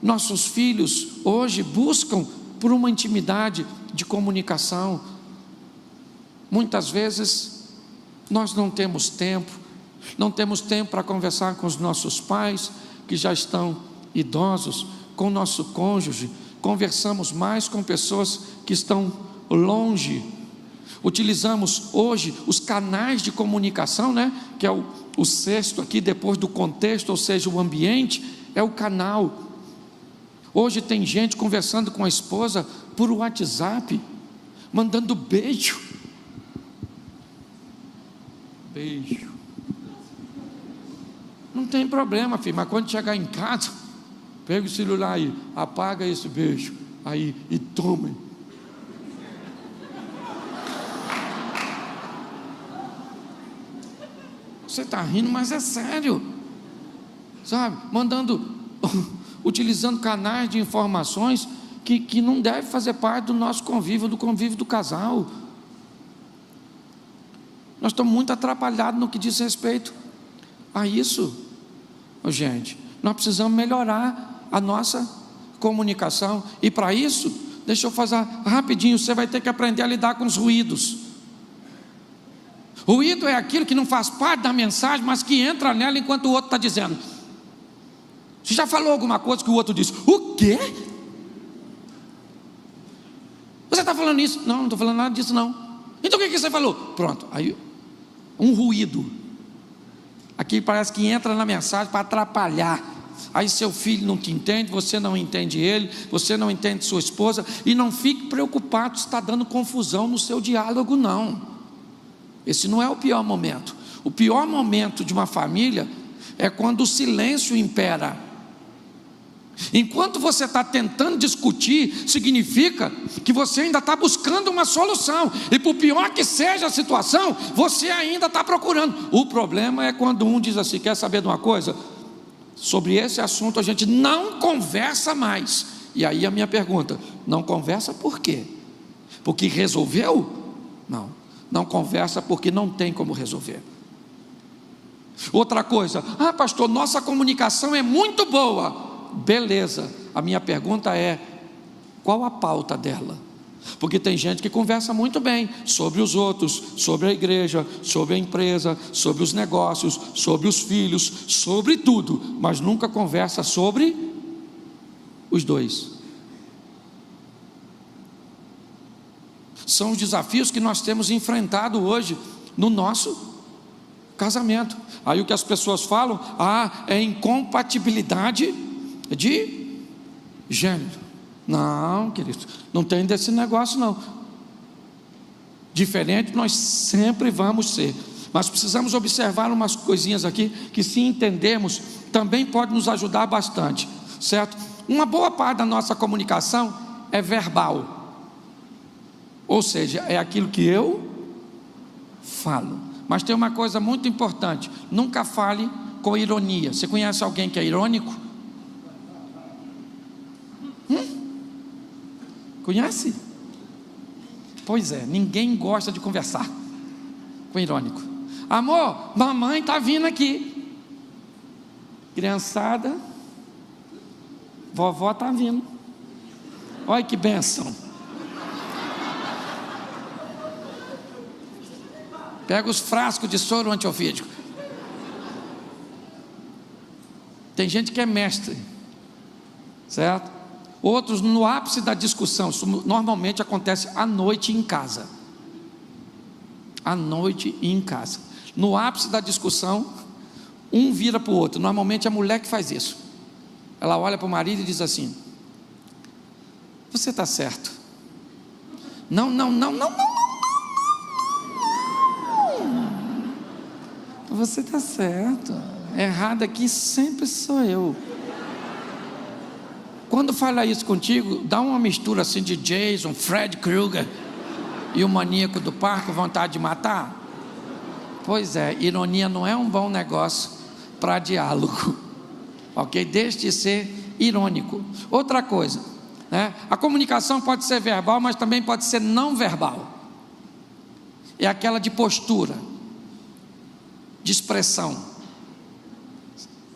Nossos filhos hoje buscam por uma intimidade de comunicação. Muitas vezes nós não temos tempo para conversar com os nossos pais, que já estão idosos, com o nosso cônjuge. Conversamos mais com pessoas que estão longe. Utilizamos hoje os canais de comunicação, né? Que é o sexto aqui, depois do contexto, ou seja, o ambiente, é o canal. Hoje tem gente conversando com a esposa por WhatsApp, mandando beijo. Beijo. Não tem problema, filho, mas quando chegar em casa, pega o celular aí, apaga esse beijo aí e tome. Você está rindo, mas é sério, sabe? Utilizando canais de informações que não deve fazer parte do nosso convívio, do convívio do casal. Nós estamos muito atrapalhados no que diz respeito a isso. Gente, nós precisamos melhorar a nossa comunicação, e para isso, deixa eu fazer rapidinho, você vai ter que aprender a lidar com os ruídos. Ruído é aquilo que não faz parte da mensagem, mas que entra nela enquanto o outro está dizendo. Você já falou alguma coisa que o outro diz: o quê? Você está falando isso? Não estou falando nada disso não. Então o que você falou? Pronto, aí um ruído. Aqui parece que entra na mensagem para atrapalhar. Aí seu filho não te entende, você não entende ele, você não entende sua esposa, e não fique preocupado se está dando confusão no seu diálogo, não. Esse não é o pior momento. O pior momento de uma família é quando o silêncio impera. Enquanto você está tentando discutir, significa que você ainda está buscando uma solução, e por pior que seja a situação, você ainda está procurando. O problema é quando um diz assim: quer saber de uma coisa? Sobre esse assunto a gente não conversa mais. E aí a minha pergunta: não conversa por quê? Porque resolveu? Não conversa porque não tem como resolver. Outra coisa: ah, pastor, nossa comunicação é muito boa. Beleza, a minha pergunta é: qual a pauta dela? Porque tem gente que conversa muito bem sobre os outros, sobre a igreja, sobre a empresa, sobre os negócios, sobre os filhos, sobre tudo, mas nunca conversa sobre os dois. São os desafios que nós temos enfrentado hoje no nosso casamento. Aí o que as pessoas falam, é incompatibilidade de gênero. Não, querido, não tem desse negócio não. Diferente nós sempre vamos ser, mas precisamos observar umas coisinhas aqui, que se entendermos, também pode nos ajudar bastante, certo? Uma boa parte da nossa comunicação é verbal, ou seja, é aquilo que eu falo. Mas tem uma coisa muito importante: nunca fale com ironia. Você conhece alguém que é irônico? Conhece? Pois é, ninguém gosta de conversar com irônico. Amor, mamãe está vindo aqui. Criançada, vovó está vindo. Olha que bênção. Pega os frascos de soro antiofídico. Tem gente que é mestre, certo? Outros no ápice da discussão. Isso normalmente acontece à noite em casa. À noite e em casa. No ápice da discussão, um vira para o outro. Normalmente é a mulher que faz isso. Ela olha para o marido e diz assim: você está certo. Não. Você está certo. Errado aqui sempre sou eu. Quando fala isso contigo, dá uma mistura assim de Jason, Fred Krueger e o maníaco do parque, vontade de matar. Pois é, ironia não é um bom negócio para diálogo, ok? Deixe de ser irônico. Outra coisa, né? A comunicação pode ser verbal, mas também pode ser não verbal. É aquela de postura, de expressão,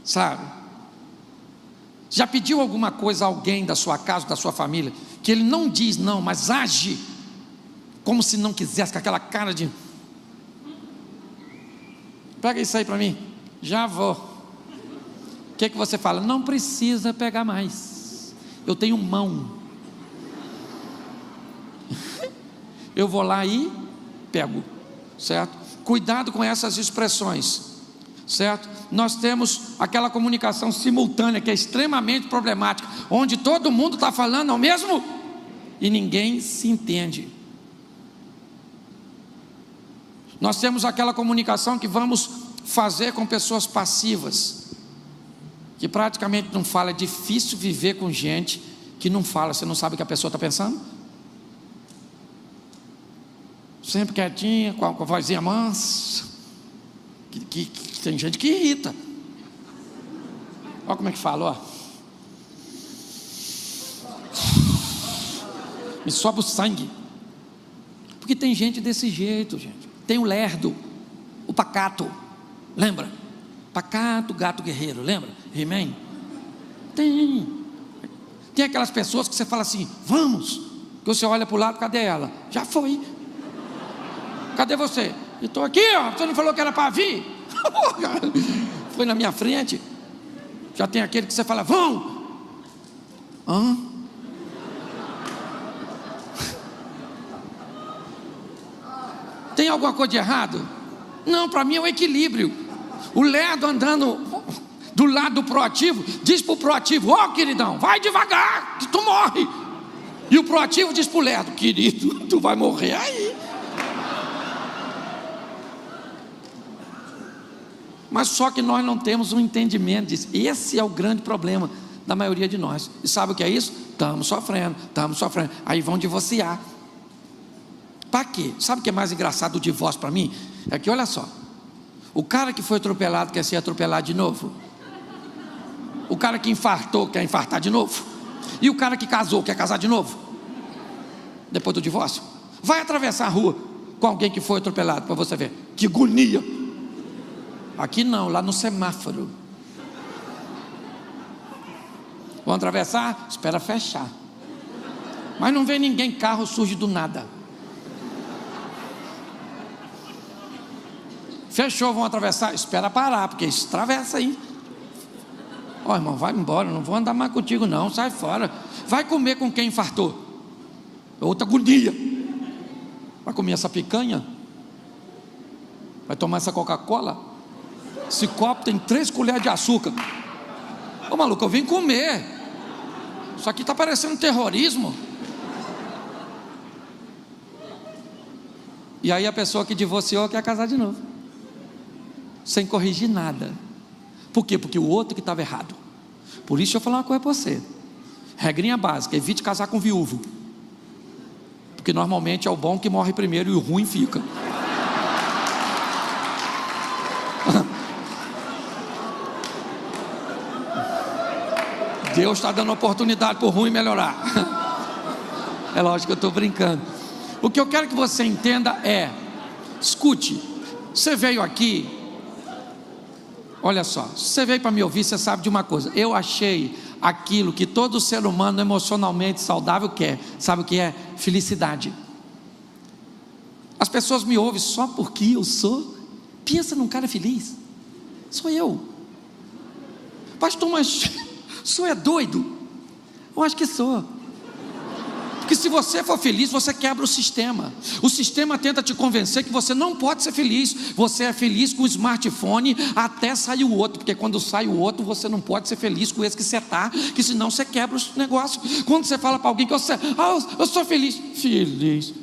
sabe? Já pediu alguma coisa a alguém da sua casa, da sua família, que ele não diz não, mas age como se não quisesse, com aquela cara de: pega isso aí para mim, já vou. O que você fala? Não precisa pegar mais, eu tenho mão. Eu vou lá e pego, certo? Cuidado com essas expressões, certo? Nós temos aquela comunicação simultânea que é extremamente problemática, onde todo mundo está falando ao mesmo e ninguém se entende. Nós temos aquela comunicação que vamos fazer com pessoas passivas, que praticamente não fala. É difícil viver com gente que não fala. Você não sabe o que a pessoa está pensando? Sempre quietinha, com a vozinha mansa, que tem gente que irrita. Olha como é que fala, ó. Me sobe o sangue. Porque tem gente desse jeito, gente. Tem o lerdo, o pacato, lembra? Pacato, gato guerreiro, lembra? He-Man? Tem aquelas pessoas que você fala assim: vamos, que você olha para o lado, cadê ela? Já foi. Cadê você? Eu estou aqui, ó. Você não falou que era para vir? Foi na minha frente. Já tem aquele que você fala: vão. Tem alguma coisa de errado? Não, para mim é o equilíbrio. O lerdo andando do lado do proativo diz para o proativo: ó, queridão, vai devagar que tu morre. E o proativo diz para o lerdo: querido, tu vai morrer aí. Mas só que nós não temos um entendimento disso. Esse é o grande problema da maioria de nós. E sabe o que é isso? Estamos sofrendo. Aí vão divorciar. Para quê? Sabe o que é mais engraçado do divórcio para mim? É que, olha só, o cara que foi atropelado quer ser atropelado de novo. O cara que infartou quer infartar de novo. E o cara que casou quer casar de novo. Depois do divórcio. Vai atravessar a rua com alguém que foi atropelado para você ver. Que agonia. Aqui não, lá no semáforo. Vão atravessar? Espera fechar. Mas não vem ninguém, carro surge do nada. Fechou, vão atravessar. Espera parar, porque isso atravessa aí. Ó, irmão, vai embora, não vou andar mais contigo não, sai fora. Vai comer com quem infartou. Outra agonia. Vai comer essa picanha? Vai tomar essa Coca-Cola? Esse copo tem 3 colheres de açúcar. Ô maluco, eu vim comer. Isso aqui está parecendo terrorismo. E aí a pessoa que divorciou quer casar de novo, sem corrigir nada. Por quê? Porque o outro que estava errado. Por isso eu vou falar uma coisa para você. Regrinha básica: evite casar com viúvo, porque normalmente é o bom que morre primeiro e o ruim fica. Deus está dando oportunidade para o ruim melhorar. É lógico que eu estou brincando. O que eu quero que você entenda é: escute, você veio aqui, olha só, se você veio para me ouvir, você sabe de uma coisa: eu achei aquilo que todo ser humano emocionalmente saudável quer. Sabe o que é? Felicidade. As pessoas me ouvem só porque eu sou. Pensa num cara feliz. Sou eu. Pastor, mas o senhor é doido? Eu acho que sou. Porque se você for feliz, você quebra o sistema. O sistema tenta te convencer que você não pode ser feliz. Você é feliz com o smartphone até sair o outro, porque quando sai o outro, você não pode ser feliz com esse que você está, que senão você quebra os negócios. Quando você fala para alguém que você, eu sou feliz. Feliz,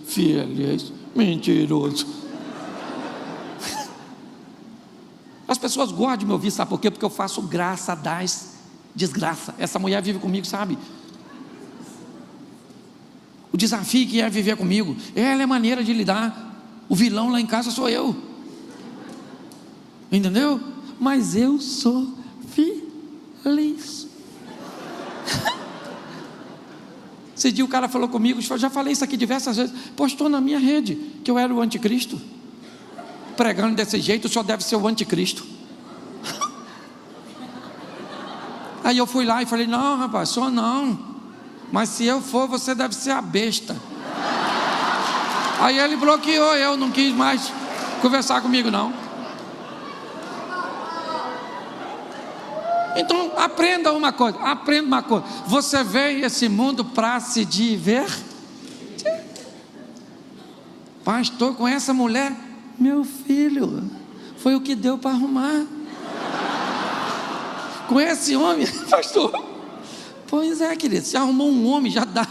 mentiroso. As pessoas gostam de me ouvir, sabe por quê? Porque eu faço graça das desgraça. Essa mulher vive comigo, sabe? O desafio que é viver comigo, ela é maneira de lidar. O vilão lá em casa sou eu, entendeu? Mas eu sou feliz. Esse dia o cara falou comigo, eu já falei isso aqui diversas vezes, postou na minha rede que eu era o anticristo. Pregando desse jeito, o senhor deve ser o anticristo. Aí eu fui lá e falei: não, rapaz, sou não. Mas se eu for, você deve ser a besta. Aí ele bloqueou, eu não quis mais conversar comigo não. Então aprenda uma coisa. Você veio a esse mundo para se divertir. Pastor, com essa mulher, meu filho, foi o que deu para arrumar. Com esse homem, pastor, pois é, querido, se arrumou um homem, já dá.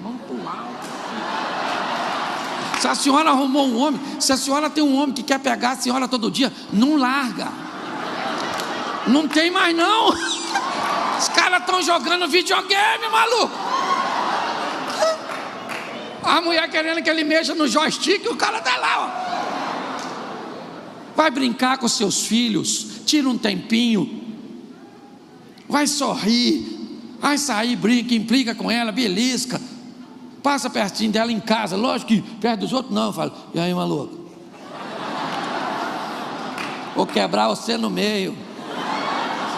Vamos pular. Se a senhora arrumou um homem, se a senhora tem um homem que quer pegar a senhora todo dia, não larga. Não tem mais não. Os caras estão jogando videogame, maluco. A mulher querendo que ele mexa no joystick, o cara tá lá, ó. Vai brincar com seus filhos, tira um tempinho, vai sorrir, vai sair, brinca, implica com ela, belisca, passa pertinho dela em casa. Lógico que perto dos outros não, eu falo: e aí, maluco, vou quebrar você no meio.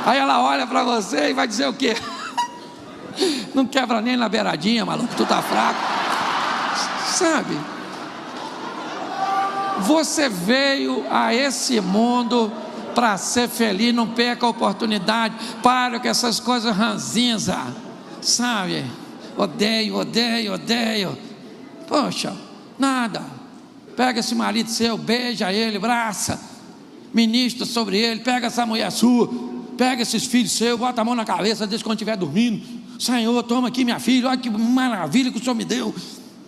Aí ela olha para você e vai dizer o quê? Não quebra nem na beiradinha, maluco, tu tá fraco. Sabe? Você veio a esse mundo para ser feliz, não perca a oportunidade. Para com essas coisas ranzinza, sabe? Odeio. Poxa, nada. Pega esse marido seu, beija ele, abraça, ministra sobre ele. Pega essa mulher sua, pega esses filhos seus, bota a mão na cabeça desde quando estiver dormindo. Senhor, toma aqui minha filha, olha que maravilha que o Senhor me deu.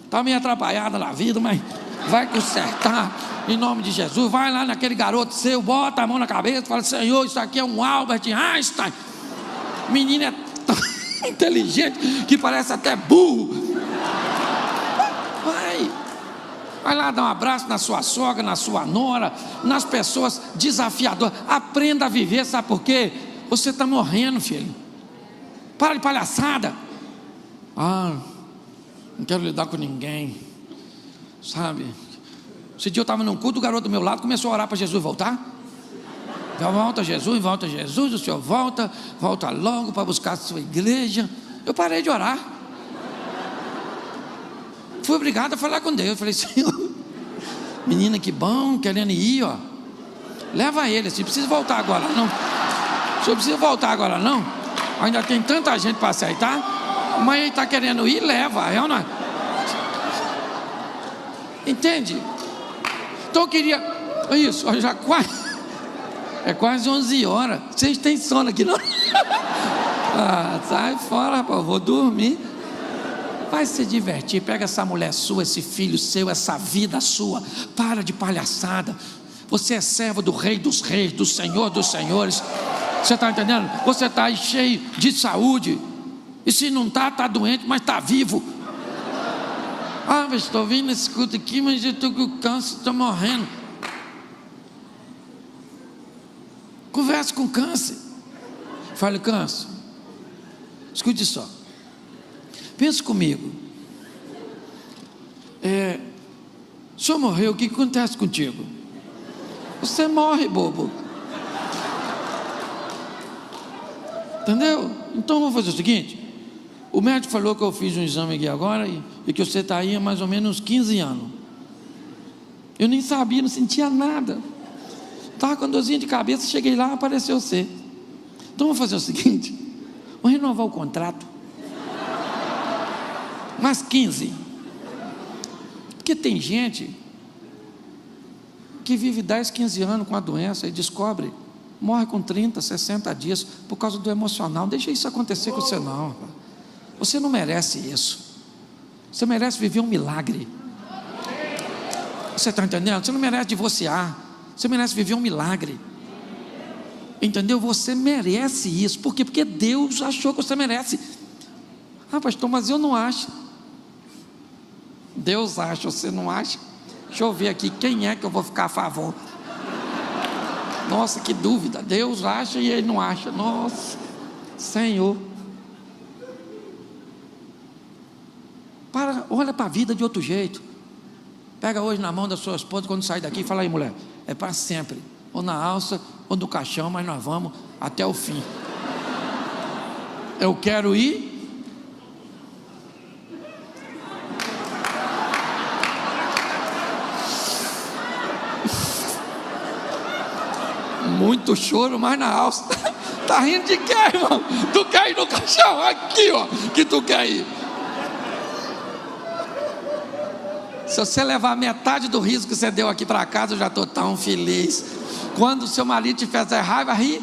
Está meio atrapalhada na vida, mas vai consertar em nome de Jesus. Vai lá naquele garoto seu, bota a mão na cabeça, fala: Senhor, isso aqui é um Albert Einstein. Menino é tão inteligente que parece até burro. Vai lá dar um abraço na sua sogra, na sua nora, nas pessoas desafiadoras. Aprenda a viver, sabe por quê? Você está morrendo, filho. Para de palhaçada. Não quero lidar com ninguém, sabe? Esse dia eu estava num culto, o garoto do meu lado começou a orar para Jesus voltar. Volta Jesus, o Senhor volta logo para buscar a sua igreja. Eu parei de orar. Fui obrigado a falar com Deus. Eu falei, Senhor, menina, que bom, querendo ir, ó. Leva ele, você precisa voltar agora, não. O senhor precisa voltar agora, não. Ainda tem tanta gente para aceitar. Mas ele está querendo ir, leva. É ou não é? Entende? Então eu queria. Isso, já quase. É quase 11 horas. Vocês têm sono aqui, não? Ah, sai fora, rapaz, vou dormir. Vai se divertir, pega essa mulher sua, esse filho seu, essa vida sua. Para de palhaçada. Você é servo do Rei dos Reis, do Senhor dos Senhores. Você está entendendo? Você está aí cheio de saúde. E se não está, está doente, mas está vivo. Ah, mas estou vindo nesse culto aqui, mas eu estou com câncer, estou morrendo. Converse com câncer. Fale, câncer, escute só. Pensa comigo. O senhor morreu, o que acontece contigo? Você morre, bobo. Entendeu? Então vamos fazer o seguinte. O médico falou que eu fiz um exame aqui agora e que você está aí há mais ou menos 15 anos. Eu nem sabia, não sentia nada. Estava com dorzinha de cabeça, cheguei lá, apareceu você. Então vamos fazer o seguinte. Vamos renovar o contrato. Mais 15. Porque tem gente que vive 10, 15 anos com a doença e descobre, morre com 30, 60 dias por causa do emocional. Deixa isso acontecer com você não. Você não merece isso. Você merece viver um milagre. Você está entendendo? Você não merece divorciar. Você merece viver um milagre. Entendeu? Você merece isso. Por quê? Porque Deus achou que você merece. Ah, pastor, mas eu não acho. Deus acha, você não acha? Deixa eu ver aqui, quem é que eu vou ficar a favor? Nossa, que dúvida. Deus acha e ele não acha. Nossa, Senhor. Olha para a vida de outro jeito. Pega hoje na mão da sua esposa quando sair daqui e fala aí, mulher, é para sempre. Ou na alça, ou no caixão, mas nós vamos até o fim. Eu quero ir. Muito choro, mas na alça. Tá rindo de quê, irmão? Tu quer ir no caixão? Aqui, ó, que tu quer ir. Se você levar metade do riso que você deu aqui para casa, eu já estou tão feliz. Quando o seu marido te fizer raiva, ri.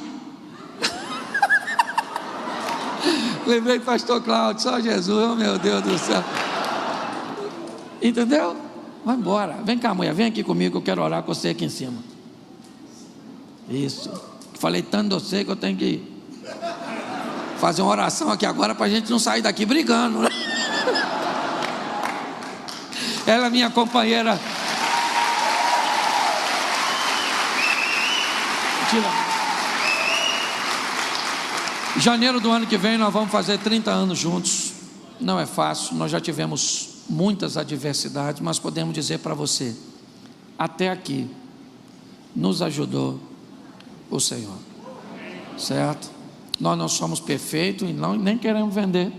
Lembrei do pastor Cláudio, só Jesus, oh meu Deus do céu. Entendeu? Vai embora. Vem cá, mulher, vem aqui comigo, eu quero orar com você aqui em cima. Isso. Falei tanto de você que eu tenho que fazer uma oração aqui agora para a gente não sair daqui brigando, né? Ela é minha companheira. Janeiro do ano que vem nós vamos fazer 30 anos juntos. Não é fácil, nós já tivemos muitas adversidades, mas podemos dizer para você, até aqui nos ajudou o Senhor, certo? Nós não somos perfeitos e nem queremos vender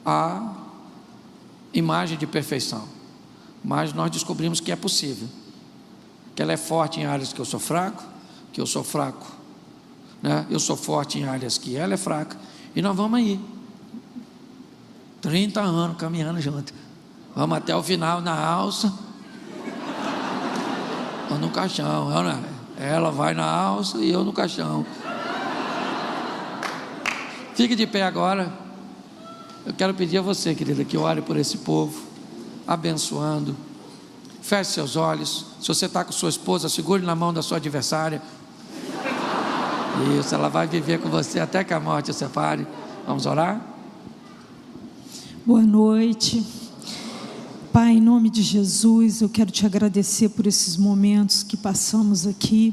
a imagem de perfeição, mas nós descobrimos que é possível, que ela é forte em áreas que eu sou fraco, que eu sou fraco, né? Eu sou forte em áreas que ela é fraca, e nós vamos aí 30 anos caminhando junto, vamos até o final na alça ou no caixão, ela vai na alça e eu no caixão. Fique de pé agora. Eu quero pedir a você, querida, que ore por esse povo, abençoando. Feche seus olhos. Se você está com sua esposa, segure na mão da sua adversária. Isso, ela vai viver com você até que a morte o separe. Vamos orar? Boa noite. Pai, em nome de Jesus, eu quero te agradecer por esses momentos que passamos aqui.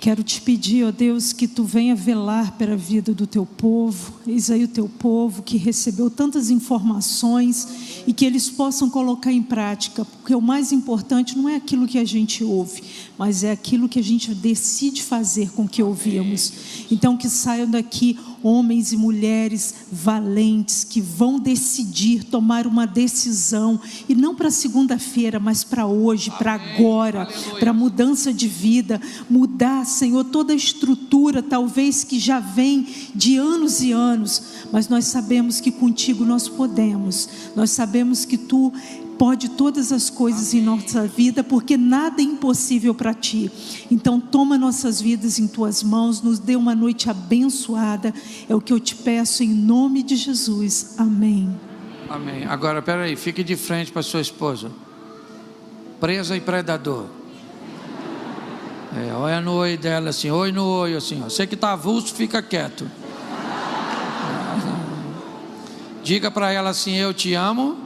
Quero te pedir, ó Deus, que tu venha velar pela vida do teu povo. Eis aí o teu povo que recebeu tantas informações e que eles possam colocar em prática, porque o mais importante não é aquilo que a gente ouve, mas é aquilo que a gente decide fazer com o que ouvimos. Então que saiam daqui homens e mulheres valentes que vão decidir, tomar uma decisão, e não para segunda-feira, mas para hoje, para agora, para mudança de vida, mudar, Senhor, toda a estrutura, talvez que já vem de anos e anos, mas nós sabemos que contigo nós podemos, nós sabemos que Tu pode todas as coisas em nossa vida, porque nada é impossível para Ti. Então toma nossas vidas em Tuas mãos, nos dê uma noite abençoada, é o que eu Te peço em nome de Jesus, amém. Amém. Agora peraí, fique de frente para sua esposa, presa e predador. Olha no olho dela assim, oi no olho assim, ó. Você que está avulso, fica quieto. Diga para ela assim: eu te amo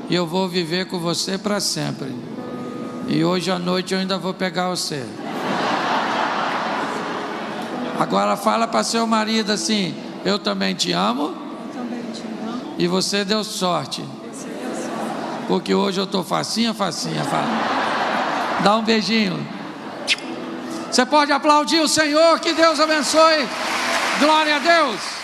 e eu vou viver com você para sempre. E hoje à noite eu ainda vou pegar você. Agora fala para seu marido assim: eu também te amo. E você deu sorte. Porque hoje eu estou facinha. Dá um beijinho. Você pode aplaudir o Senhor, que Deus abençoe. Glória a Deus.